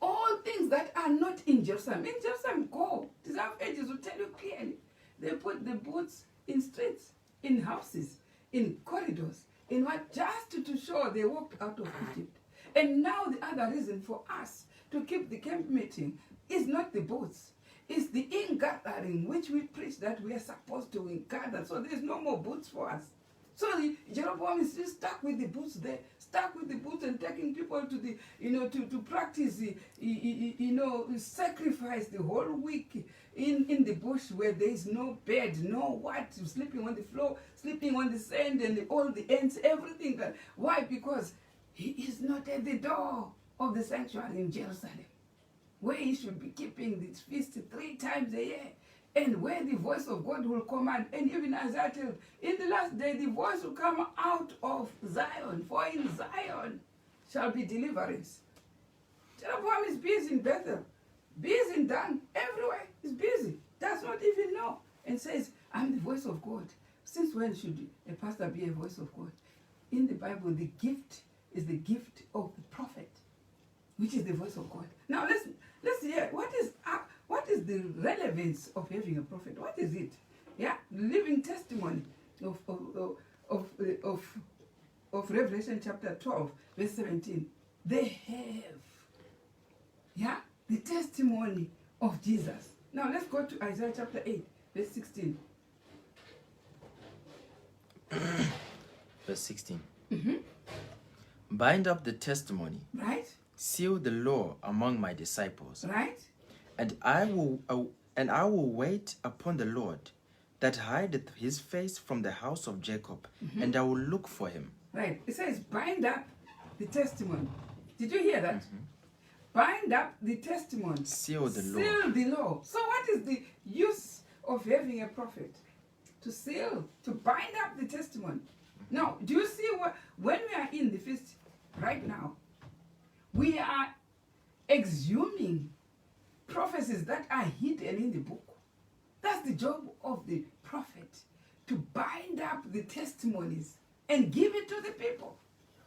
All things that are not in Jerusalem. In Jerusalem, go. The Psalm Ages will tell you clearly. They put the booths in streets, in houses, in corridors, in what, just to show they walked out of Egypt. And now the other reason for us to keep the camp meeting is not the booths. It's the in-gathering, which we preach that we are supposed to in-gather. So there's no more booths for us. So Jeroboam is still stuck with the booths there, stuck with the booths and taking people to the, to practice, sacrifice the whole week in the bush where there is no bed, no what, sleeping on the floor, sleeping on the sand and all the ants, everything. Why? Because he is not at the door of the sanctuary in Jerusalem, where he should be keeping this feast 3 times a year, and where the voice of God will command. And even Isaiah tells, in the last day the voice will come out of Zion, for in Zion shall be deliverance. Jeroboam is busy in Bethel, busy in Dan, everywhere. He's busy, does not even know, and says, I'm the voice of God. Since when should a pastor be a voice of God? In the Bible, the gift is the gift of the prophet, which is the voice of God. Now let's hear what is the relevance of having a prophet? What is it? Yeah, living testimony of Revelation chapter 12, verse 17. They have, the testimony of Jesus. Now let's go to Isaiah chapter 8, verse 16. Verse 16. Mm-hmm. Bind up the testimony. Right. Seal the law among my disciples. Right. And I will wait upon the Lord that hideth his face from the house of Jacob, and I will look for him. Right. It says, bind up the testimony. Did you hear that? Bind up the testimony. Seal the law. Seal the law. So what is the use of having a prophet? To seal, to bind up the testimony. Now, do you see when we are in the feast right now, we are exhuming prophecies that are hidden in the book. That's the job of the prophet, to bind up the testimonies and give it to the people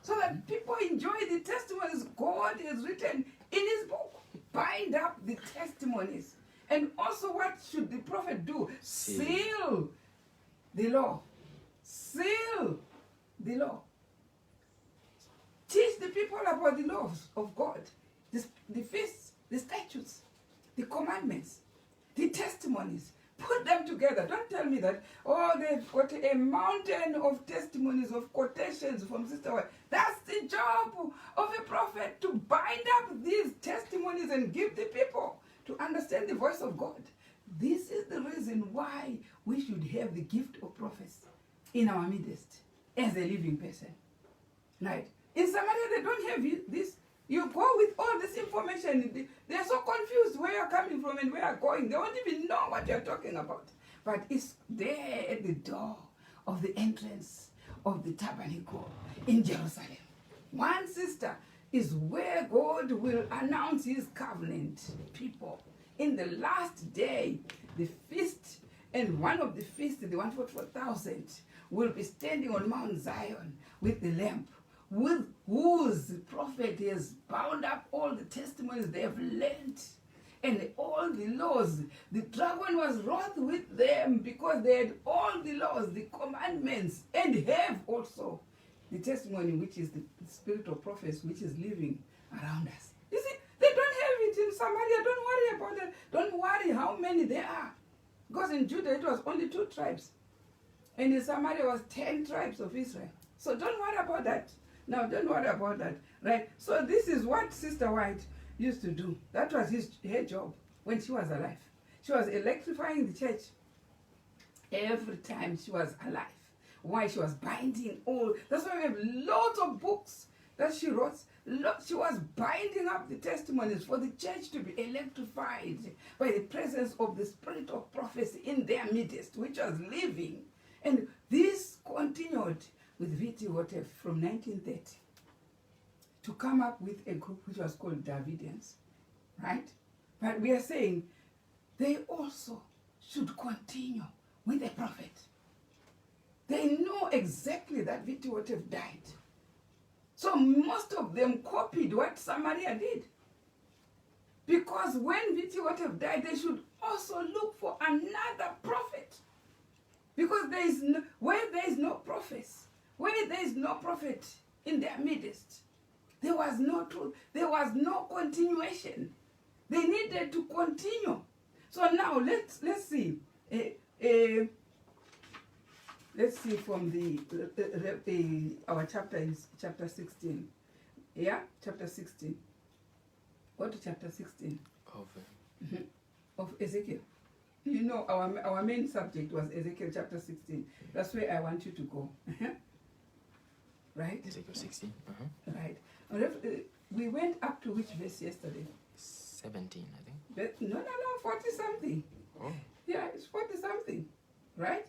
so that people enjoy the testimonies God has written in his book. Bind up the testimonies. And also, what should the prophet do? Seal the law. Seal the law. Teach the people about the laws of God, the feasts, the statutes, the commandments, the testimonies. Put them together. Don't tell me that, oh, they've got a mountain of testimonies, of quotations from Sister White. That's the job of a prophet, to bind up these testimonies and give the people to understand the voice of God. This is the reason why we should have the gift of prophecy in our midst as a living person. Right? In Samaria, they don't have this. You go with all this information. They're so confused where you're coming from and where you're going. They don't even know what you're talking about. But it's there at the door of the entrance of the tabernacle in Jerusalem. One sister is where God will announce his covenant people. In the last day, the feast, and one of the feasts, the one for 4,000, will be standing on Mount Zion with the lamp, with whose prophet has bound up all the testimonies they have learned and all the laws. The dragon was wroth with them because they had all the laws, the commandments, and have also the testimony, which is the spirit of prophecy, which is living around us. You see, they don't have it in Samaria. Don't worry about it. Don't worry how many there are. Because in Judah it was only 2 tribes. And in Samaria was 10 tribes of Israel. So don't worry about that. Now, don't worry about that, right? So this is what Sister White used to do. That was her job when she was alive. She was electrifying the church every time she was alive. Why? She was binding all. That's why we have lots of books that she wrote. She was binding up the testimonies for the church to be electrified by the presence of the spirit of prophecy in their midst, which was living. And this continued with V.T. Hotef from 1930 to come up with a group which was called Davidians, right? But we are saying they also should continue with the prophet. They know exactly that V.T. Hotef died. So most of them copied what Samaria did. Because when V.T. Hotef died, they should also look for another prophet. Because where there is no prophet, where there is no prophet in their midst, there was no truth, there was no continuation. They needed to continue. So now let's see. Let's see from our chapter is chapter 16. Yeah, chapter 16. Go to chapter 16 of Ezekiel. You know, our main subject was Ezekiel chapter 16. That's where I want you to go. Right? Ezekiel 16. Right. We went up to which verse yesterday? 17, I think. No, 40 something. Oh. Yeah, it's 40 something. Right?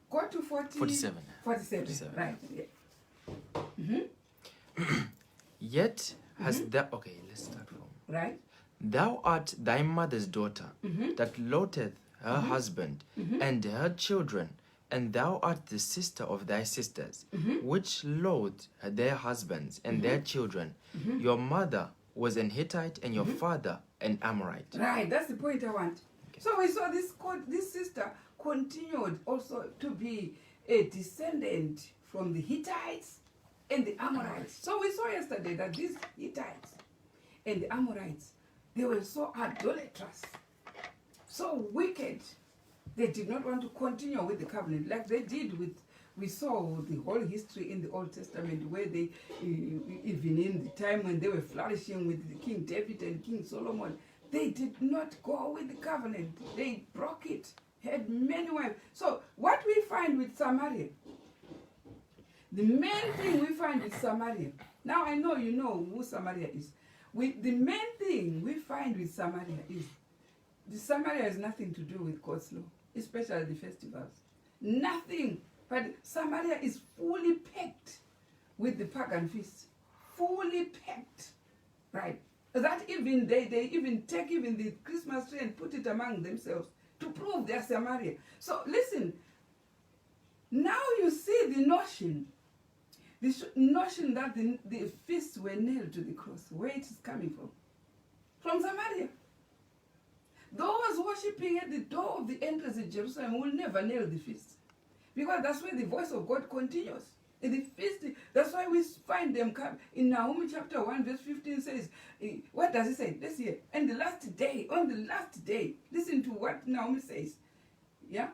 Go to 47. 47. Right. Yeah. Yet has okay, let's start from. Right. Thou art thy mother's daughter, that loateth her husband and her children, and thou art the sister of thy sisters, which loathe their husbands and their children. Your mother was an Hittite, and your father an Amorite. Right, that's the point I want. Okay. So we saw this sister continued also to be a descendant from the Hittites and the Amorites. So we saw yesterday that these Hittites and the Amorites, they were so idolatrous, so wicked. They did not want to continue with the covenant like they did with, we saw the whole history in the Old Testament where they, even in the time when they were flourishing with King David and King Solomon, they did not go with the covenant. They broke it, had many wives. So what we find with Samaria, the main thing we find with Samaria, now I know you know who Samaria is. The main thing we find with Samaria is the Samaria has nothing to do with God's law, especially the festivals. Nothing. But Samaria is fully packed with the pagan feasts. Fully packed. Right. That even they even take even the Christmas tree and put it among themselves to prove they're Samaria. So listen, Now you see the notion that the feasts were nailed to the cross, where it is coming from. From Samaria. Those worshipping at the door of the entrance in Jerusalem will never nail the feast. Because that's where the voice of God continues. In the feast, that's why we find them come. In Nahum chapter 1, verse 15 says, what does it say? Let's hear. And the last day, on the last day, listen to what Nahum says. Yeah?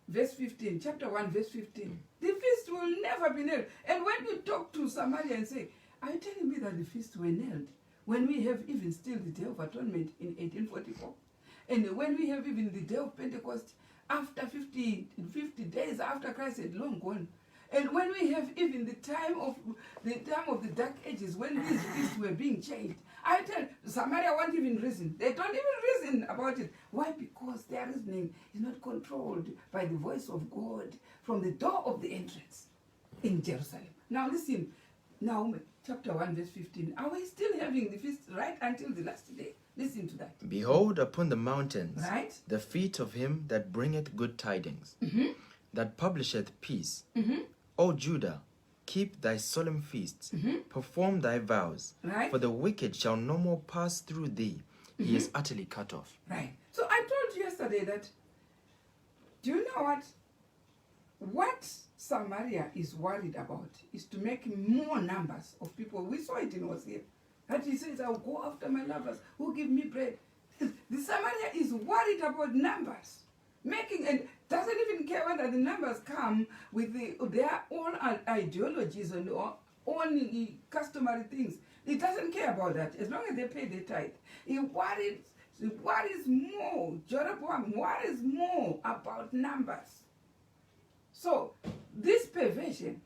Verse 15, chapter 1, verse 15. The feast will never be nailed. And when you talk to Samaria and say, are you telling me that the feasts were nailed? When we have even still the Day of Atonement in 1844. And when we have even the Day of Pentecost after 50 days after Christ had long gone. And when we have even the time of the Dark Ages, when these feasts were being changed, I tell Samaria won't even reason. They don't even reason about it. Why? Because their reasoning is not controlled by the voice of God from the door of the entrance in Jerusalem. Now listen, Nahum chapter 1 verse 15. Are we still having the feast right until the last day? Listen to that. Behold upon the mountains right? the feet of him that bringeth good tidings, that publisheth peace. O Judah, keep thy solemn feasts, perform thy vows, right? For the wicked shall no more pass through thee. He is utterly cut off. Right. So I told you yesterday that, do you know what? What Samaria is worried about is to make more numbers of people. We saw it in Hosea. That he says, I'll go after my lovers who give me bread. The Samaria is worried about numbers. Making, and doesn't even care whether the numbers come with their own ideologies and own customary things. It doesn't care about that as long as they pay their tithe. It worries more. Jeroboam worries more about numbers. So this perversion,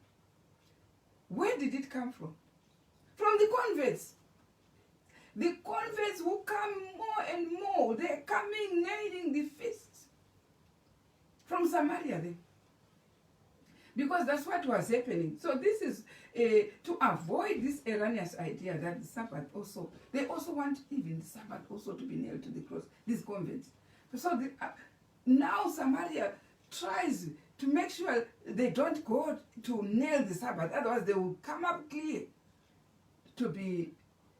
where did it come from? From the converts. The converts who come more and more, they're coming nailing the feasts. From Samaria then. Because that's what was happening. So this is to avoid this erroneous idea that the Sabbath also, they also want even the Sabbath also to be nailed to the cross, these converts. So now Samaria tries to make sure they don't go to nail the Sabbath, otherwise they will come up clear to be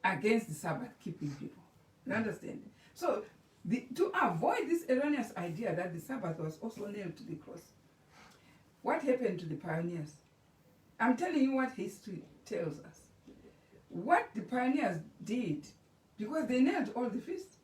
against the Sabbath keeping people. You understand? So to avoid this erroneous idea that the Sabbath was also nailed to the cross, what happened to the pioneers? I'm telling you what history tells us. What the pioneers did, because they nailed all the feasts,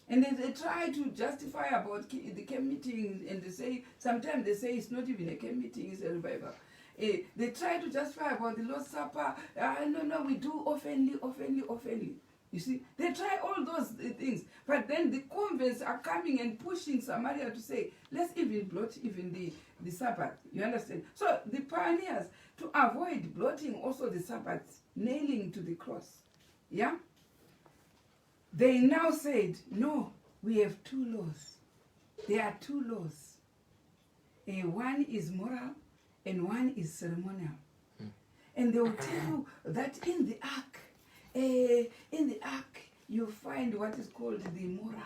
and they try to justify about the camp meeting, and they say, sometimes they say it's not even a camp meeting, it's a revival. They try to justify about the Lord's Supper. No, we do oftenly. You see, they try all those things, but then the converts are coming and pushing Samaria to say, let's even blot even the Sabbath. You understand? So the pioneers, to avoid blotting also the Sabbath, nailing to the cross, yeah? They now said, no, we have two laws. There are two laws. One is moral and one is ceremonial. And they will tell you that in the ark, you find what is called the moral.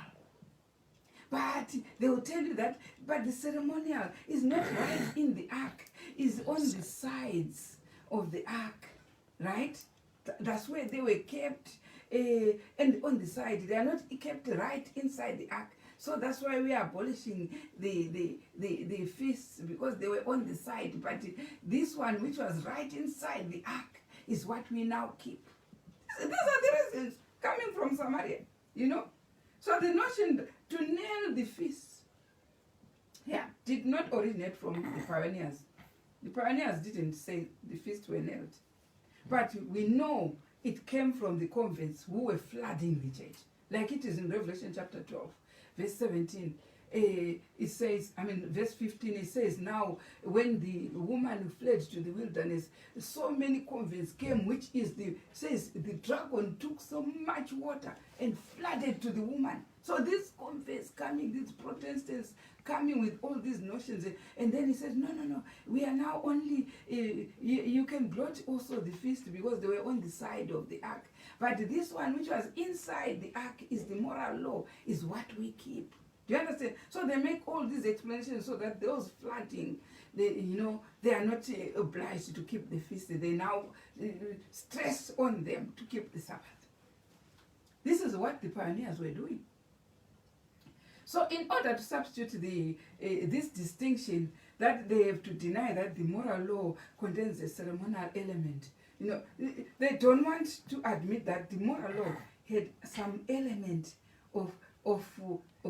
But they will tell you that, but the ceremonial is not right in the ark, is on the sides of the ark, right? That's where they were kept, and on the side, they are not kept right inside the ark. So that's why we are abolishing the feasts, because they were on the side. But this one, which was right inside the ark, is what we now keep. These are the reasons coming from Samaria, you know. So the notion to nail the feast, did not originate from the pioneers. The pioneers didn't say the feasts were nailed. But we know it came from the converts who were flooding the church. Like it is in Revelation chapter 12, verse 17. It says, verse 15, it says, now when the woman fled to the wilderness, so many converts came, which is says the dragon took so much water and flooded to the woman. So these converts coming, these Protestants coming with all these notions, and then he says, no, we are now only, you can blot also the feast because they were on the side of the ark. But this one, which was inside the ark, is the moral law, is what we keep. Do you understand? So they make all these explanations so that those flooding they are not obliged to keep the feast. They now stress on them to keep the Sabbath. This is what the pioneers were doing. So in order to substitute this distinction, that they have to deny that the moral law contains a ceremonial element. They don't want to admit that the moral law had some element of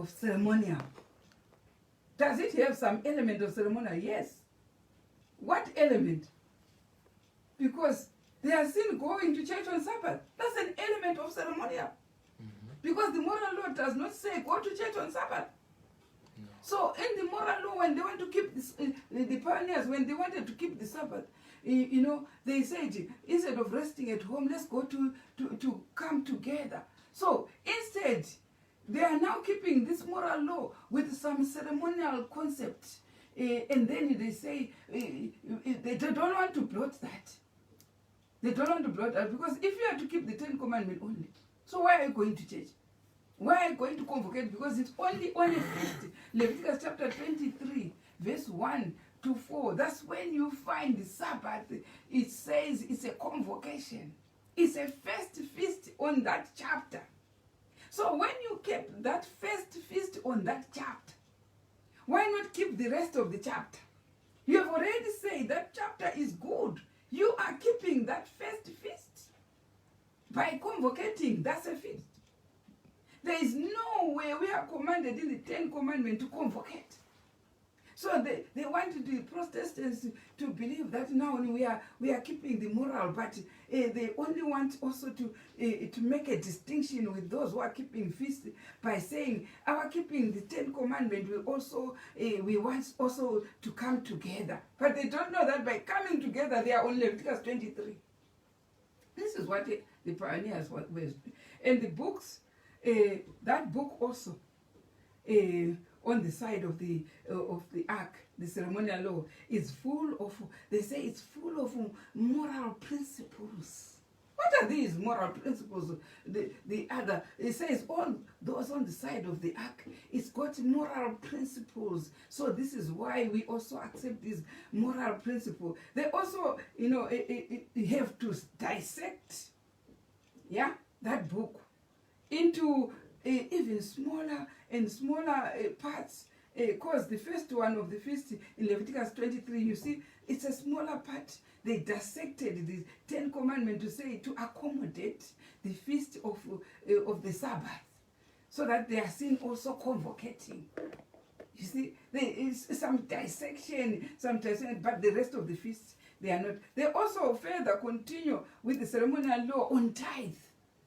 ceremonial. Does it have some element of ceremonial? Yes. What element? Because they are seen going to church on Sabbath. That's an element of ceremonial. Because the moral law does not say go to church on Sabbath. No. So in the moral law, when they want to keep this, the pioneers, when they wanted to keep the Sabbath, they said, instead of resting at home, let's go to come together. So instead, they are now keeping this moral law with some ceremonial concept. And then they say, they don't want to blot that. They don't want to blot that, because if you are to keep the 10 Commandments only, so why are you going to church? Why are you going to convocate? Because it's only on a feast. Leviticus chapter 23, verse 1 to 4. That's when you find the Sabbath. It says it's a convocation. It's a first feast on that chapter. So when you kept that first feast on that chapter, why not keep the rest of the chapter? You have already said that chapter is good. You are keeping that first feast. By convocating, that's a feast. There is no way we are commanded in the 10 Commandments to convocate. So they wanted the Protestants to believe that now we are keeping the moral, but they only want also to make a distinction with those who are keeping feast by saying our keeping the 10 Commandments we want also to come together. But they don't know that by coming together they are on Leviticus 23. This is what the pioneers were. And the books, that book also, on the side of the ark, the ceremonial law, is full of, they say it's full of moral principles. What are these moral principles? The other, it says all those on the side of the ark, it's got moral principles. So this is why we also accept these moral principles. They also, have to dissect, that book into even smaller and smaller parts. Because the first one of the feast in Leviticus 23, you see, it's a smaller part. They dissected the 10 Commandments to say to accommodate the feast of the Sabbath, so that they are seen also convocating. You see, there is some dissection, but the rest of the feast, they are not. They also further continue with the ceremonial law on tithe.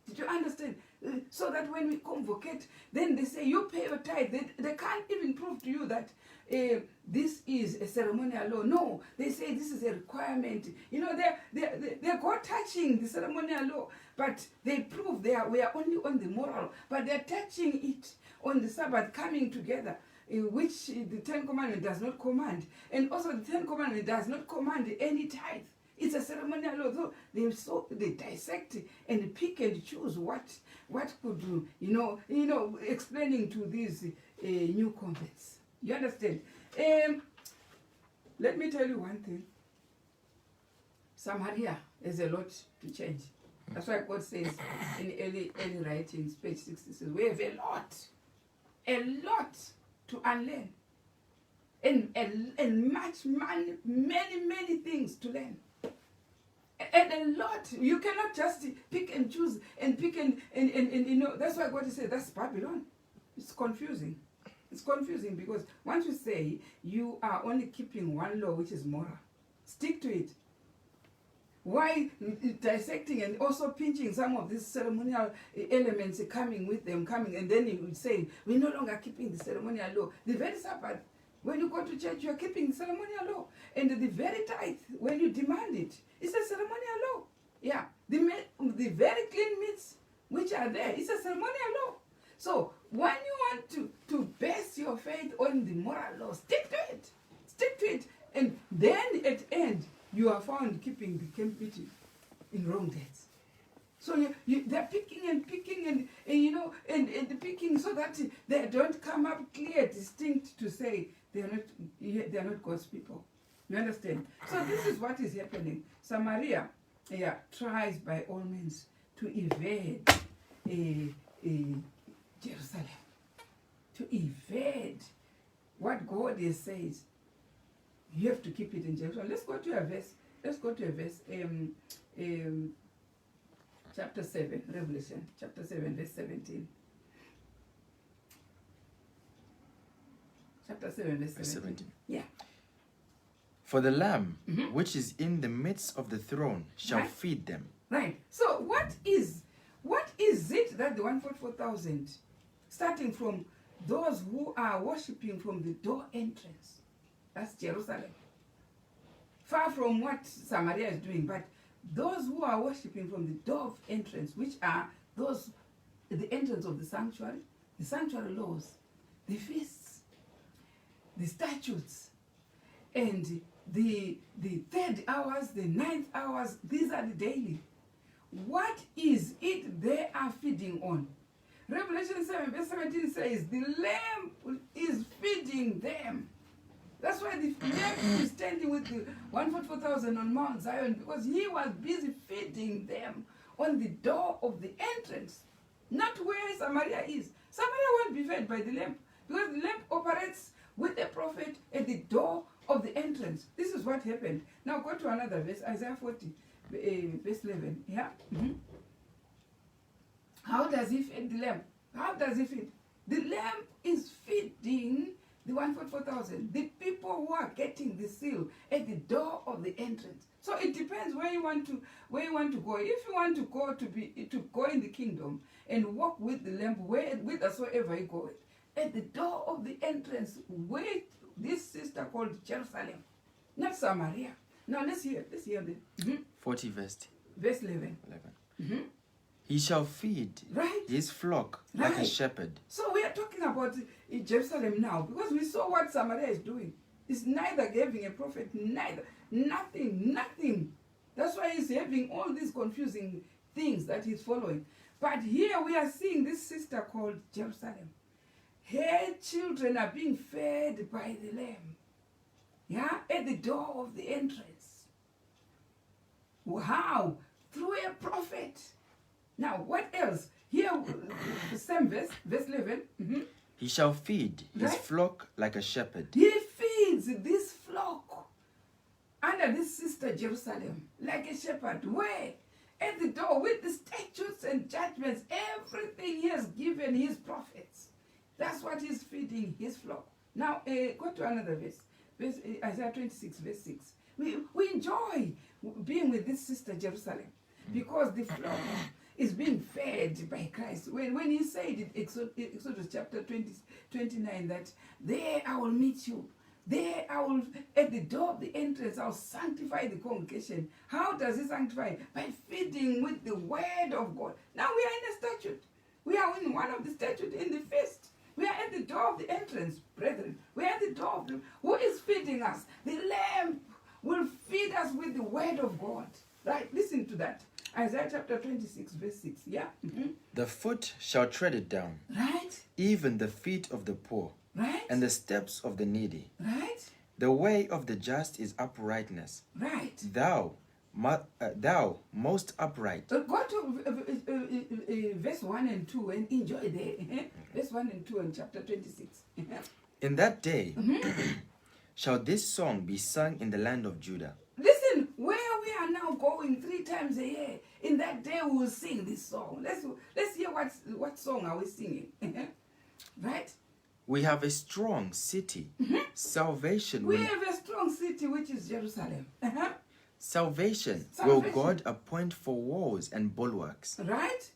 Did you understand? So that when we convocate, then they say, you pay your tithe. They can't even prove to you that this is a ceremonial law. No, they say this is a requirement. They're God touching the ceremonial law, but they prove we are only on the moral, but they're touching it on the Sabbath, coming together, which the 10 Commandments does not command. And also the 10 Commandments does not command any tithe. It's a ceremonial law. So they dissect and pick and choose what could do, explaining to these new converts. You understand? Let me tell you one thing. Samaria has a lot to change. That's why God says in early writings, page 66, we have a lot to unlearn. And many things to learn. And a lot. You cannot just pick and choose and pick and that's why God said that's Babylon. It's confusing. It's confusing because once you say you are only keeping one law, which is moral, stick to it. Why dissecting and also pinching some of these ceremonial elements coming, and then you would say we're no longer keeping the ceremonial law. The very Sabbath, when you go to church, you are keeping the ceremonial law. And the very tithe, when you demand it, it's a ceremonial law. Yeah. The very clean meats which are there, it's a ceremonial law. So when you want to base your faith on the moral law, stick to it. Stick to it. And then at the end, you are found keeping the camp meeting in wrong dates. So they're picking and picking so that they don't come up clear, distinct to say they are not God's people. You understand? So this is what is happening. Samaria tries by all means to evade Jerusalem, to evade what God has said. You have to keep it in Jerusalem. Let's go to a verse. Chapter 7, Revelation, chapter 7, verse 17. Chapter 7, verse 17. Yeah. For the Lamb, which is in the midst of the throne, shall feed them. Right. So what is it that the 144,000, starting from those who are worshipping from the door entrance, that's Jerusalem, far from what Samaria is doing, but those who are worshipping from the door of entrance, which are those, the entrance of the sanctuary laws, the feasts, the statutes, and the third hours, the ninth hours, these are the daily. What is it they are feeding on? Revelation 7 verse 17 says, the Lamb is feeding them. That's why the Lamb is standing with the 144,000 on Mount Zion, because he was busy feeding them on the door of the entrance, not where Samaria is. Samaria won't be fed by the Lamb, because the Lamb operates with the prophet at the door of the entrance. This is what happened. Now go to another verse, Isaiah 40, verse 11. Yeah. How does he feed the Lamb? How does he feed? The Lamb is feeding the 144,000, the people who are getting the seal at the door of the entrance. So it depends where you want to go. If you want to go in the kingdom and walk with the Lamb, whithersoever you go, at the door of the entrance, with this sister called Jerusalem, not Samaria. Now let's hear the 40 verse 11. He shall feed his flock like a shepherd. So we are talking about Jerusalem now, because we saw what Samaria is doing. It's neither having a prophet, nothing. That's why he's having all these confusing things that he's following. But here we are seeing this sister called Jerusalem. Her children are being fed by the Lamb. At the door of the entrance. How? Through a prophet. Now, what else? Here, the same verse 11. He shall feed his flock like a shepherd. He feeds this flock under this sister Jerusalem like a shepherd. Where? At the door, with the statutes and judgments, everything he has given his prophets. That's what he's feeding his flock. Now, go to another verse. Isaiah 26, verse 6. We enjoy being with this sister Jerusalem, because the flock is being fed by Christ. When he said in Exodus chapter 29 that there I will meet you, there I will, at the door of the entrance, I'll sanctify the congregation. How does he sanctify? By feeding with the word of God. Now we are in a statute. We are in one of the statutes in the feast. We are at the door of the entrance, brethren. We are at the door of the... Who is feeding us? The Lamb will feed us with the word of God. Right? Listen to that. Isaiah chapter 26, verse 6. Yeah? The foot shall tread it down. Right? Even the feet of the poor. Right? And the steps of the needy. Right? The way of the just is uprightness. Right. Thou most upright. Go to verse 1 and 2 and enjoy there. Verse 1 and 2 in chapter 26. In that day shall this song be sung in the land of Judah. Listen, where we are now going 3 times a year, in that day we will sing this song. Let's hear what song are we singing. Right? We have a strong city. Salvation. We have a strong city, which is Jerusalem. Salvation will God appoint for walls and bulwarks. Right?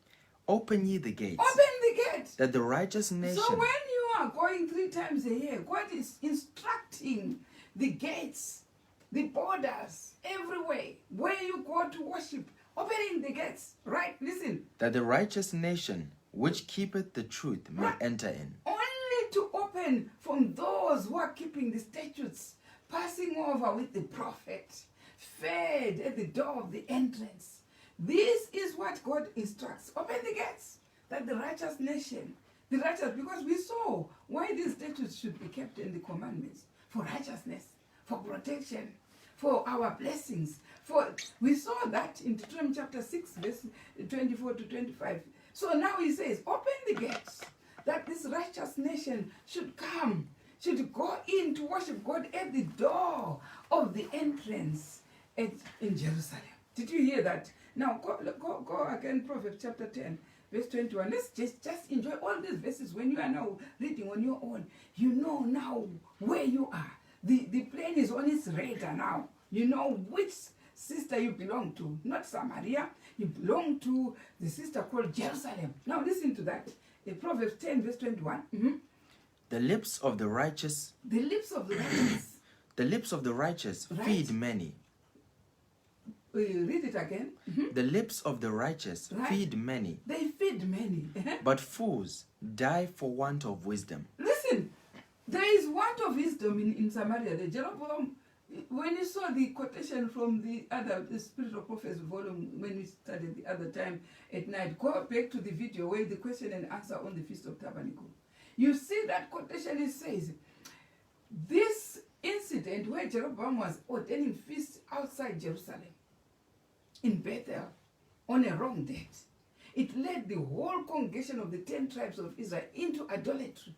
Open ye the gates. Open the gate. That the righteous nation... So when you are going 3 times a year, God is instructing the gates, the borders, everywhere, where you go to worship, opening the gates. Right? Listen. That the righteous nation, which keepeth the truth, may enter in. Only to open from those who are keeping the statutes, passing over with the prophet, fed at the door of the entrance. This is what God instructs. Open the gates, that the righteous nation, because we saw why these statutes should be kept in the commandments, for righteousness, for protection, for our blessings. For we saw that in Deuteronomy chapter 6, verse 24 to 25. So now he says, open the gates, that this righteous nation should come, should go in to worship God at the door of the entrance in Jerusalem. Did you hear that? Now go again, Proverbs chapter 10, verse 21. Let's just enjoy all these verses. When you are now reading on your own, you know now where you are. The plane is on its radar now. You know which sister you belong to. Not Samaria. You belong to the sister called Jerusalem. Now listen to that. In Proverbs 10, verse 21. The lips of the righteous. The lips of the righteous. The lips of the righteous feed many. Read it again. The lips of the righteous feed many. They feed many. But fools die for want of wisdom. Listen, there is want of wisdom in Samaria. The Jeroboam, when you saw the quotation from the Spirit of Prophets volume, when we studied the other time at night, go back to the video where the question and answer on the Feast of Tabernacles. You see that quotation, it says, this incident where Jeroboam was ordaining feasts outside Jerusalem, in Bethel, on a wrong date, it led the whole congregation of the 10 tribes of Israel into idolatry,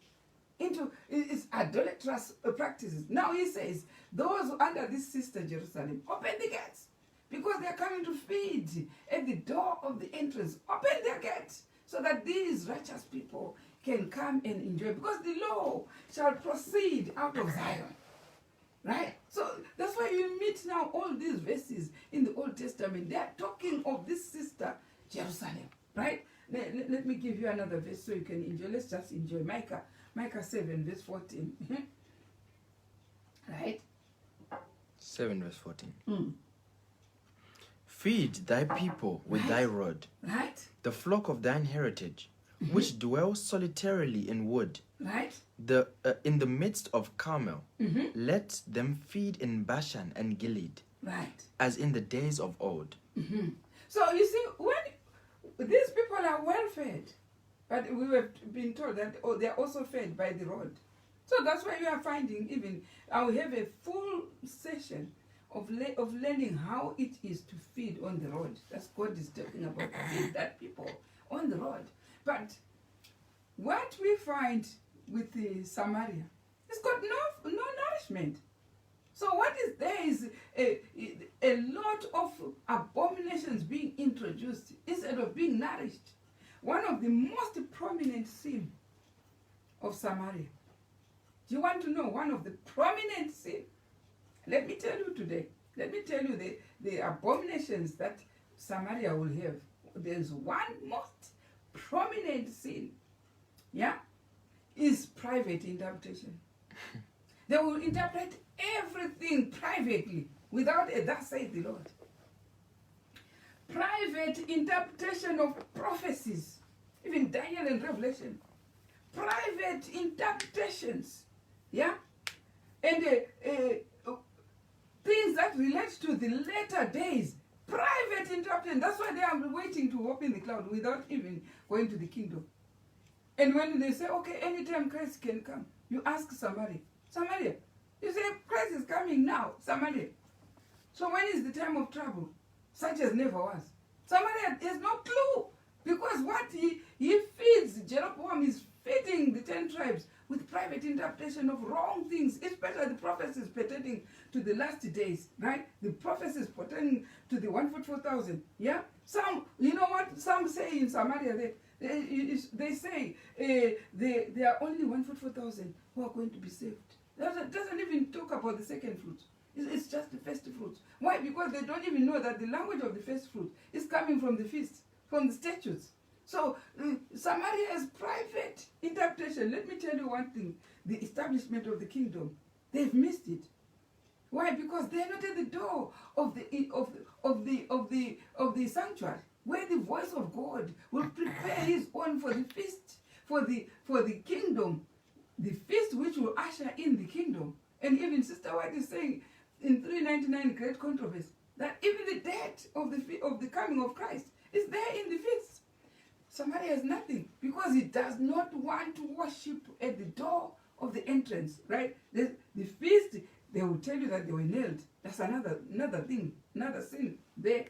into its idolatrous practices. Now he says, those under this sister Jerusalem, open the gates, because they are coming to feed at the door of the entrance. Open their gates, so that these righteous people can come and enjoy, because the law shall proceed out of Zion. Right? So that's why you meet now all these verses in the Old Testament. They are talking of this sister, Jerusalem. Right? Let me give you another verse so you can enjoy. Let's just enjoy Micah 7, verse 14. Right? 7, verse 14. Feed thy people with thy rod, right? The flock of thine heritage, which dwell solitarily in wood. Right? In the midst of Carmel, let them feed in Bashan and Gilead, right? As in the days of old. So you see, when these people are well fed, but we have been told that they are also fed by the rod. So that's why we are finding even, I will have a full session of learning how it is to feed on the rod. That's God is talking about, feed that people on the rod. But what we find with the Samaria, it's got no nourishment. So what is there is a lot of abominations being introduced instead of being nourished. One of the most prominent sin of Samaria. Do you want to know one of the prominent sin? Let me tell you today. Let me tell you the abominations that Samaria will have. There's one most prominent sin. Yeah? Is private interpretation. They will interpret everything privately without a thus saith the Lord. Private interpretation of prophecies, even Daniel and Revelation. Private interpretations, yeah? And things that relate to the later days. Private interpretation. That's why they are waiting to open the cloud without even going to the kingdom. And when they say, okay, anytime Christ can come, you ask Samaria. Samaria. You say, Christ is coming now. Samaria. So when is the time of trouble? Such as never was. Samaria has no clue. Because what he feeds, Jeroboam is feeding the 10 tribes with private interpretation of wrong things, especially the prophecies pertaining to the last days, right? The prophecies pertaining to the 144,000. Yeah? Some, you know what some say in Samaria? They say there are only 144,000 who are going to be saved. That doesn't even talk about the second fruit. It's just the first fruit. Why? Because they don't even know that the language of the first fruit is coming from the feast, from the statutes. So Samaria is private interpretation. Let me tell you one thing: the establishment of the kingdom, they've missed it. Why? Because they're not at the door of the sanctuary, where the voice of God will prepare His own for the feast, for the kingdom, the feast which will usher in the kingdom. And even Sister White is saying in 399 Great Controversy that even the date of the coming of Christ is there in the feast. Samaria has nothing because it does not want to worship at the door of the entrance, right? The feast, they will tell you that they were nailed. That's another thing, another sin there.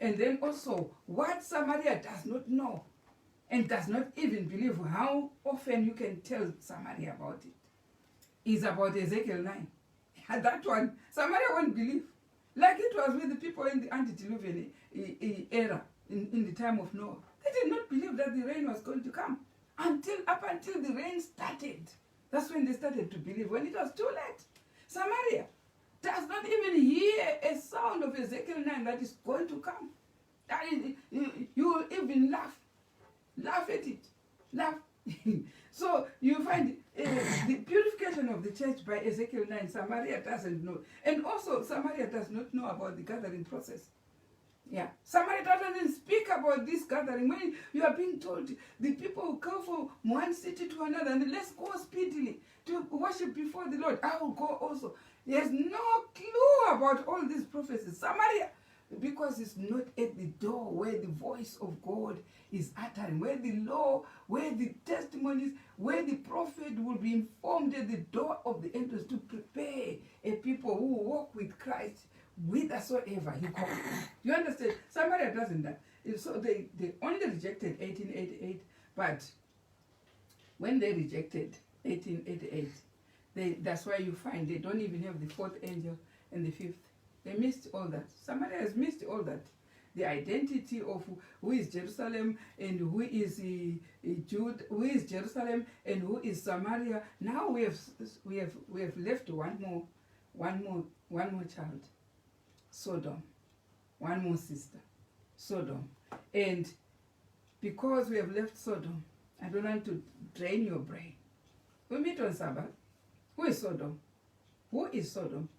And then also, what Samaria does not know and does not even believe, how often you can tell Samaria about it, is about Ezekiel 9. And that one, Samaria won't believe. Like it was with the people in the antediluvian era, in the time of Noah. They did not believe that the rain was going to come up until the rain started. That's when they started to believe, when it was too late. Samaria does not even hear a sound of Ezekiel 9 that is going to come. You will even laugh at it. Laugh. So you find the purification of the church by Ezekiel 9, Samaria doesn't know. And also, Samaria does not know about the gathering process. Yeah, Samaria doesn't speak about this gathering. When you are being told the people will go from one city to another, and let's go speedily to worship before the Lord, I will go also. He has no clue about all these prophecies. Samaria, because it's not at the door where the voice of God is uttering, where the law, where the testimonies, where the prophet will be informed at the door of the entrance to prepare a people who walk with Christ whithersoever he calls. You understand? Samaria doesn't that. So they only rejected 1888, but when they rejected 1888, that's why you find they don't even have the fourth angel and the fifth. They missed all that. Samaria has missed all that. The identity of who is Jerusalem and who is Jude, who is Jerusalem and who is Samaria. Now we have left one more child, Sodom. One more sister, Sodom. And because we have left Sodom, I don't want to drain your brain. We meet on Sabbath. Who is Sodom? Who is Sodom?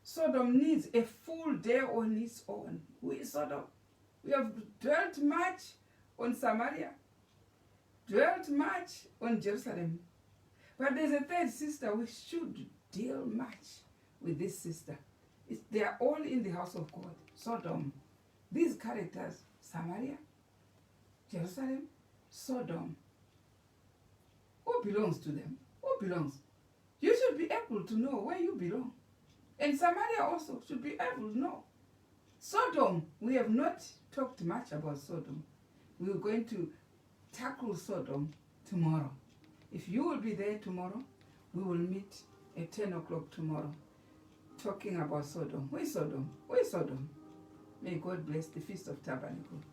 Sodom needs a full day on its own. Who is Sodom? We have dwelt much on Samaria, dwelt much on Jerusalem. But there's a third sister. We should deal much with this sister. They are all in the house of God. Sodom. These characters, Samaria, Jerusalem, Sodom. Who belongs to them? Who belongs? You should be able to know where you belong. And Samaria also should be able to know. Sodom, we have not talked much about Sodom. We're going to tackle Sodom tomorrow. If you will be there tomorrow, we will meet at 10 o'clock tomorrow, talking about Sodom. Who is Sodom? Who is Sodom? May God bless the Feast of Tabernacles.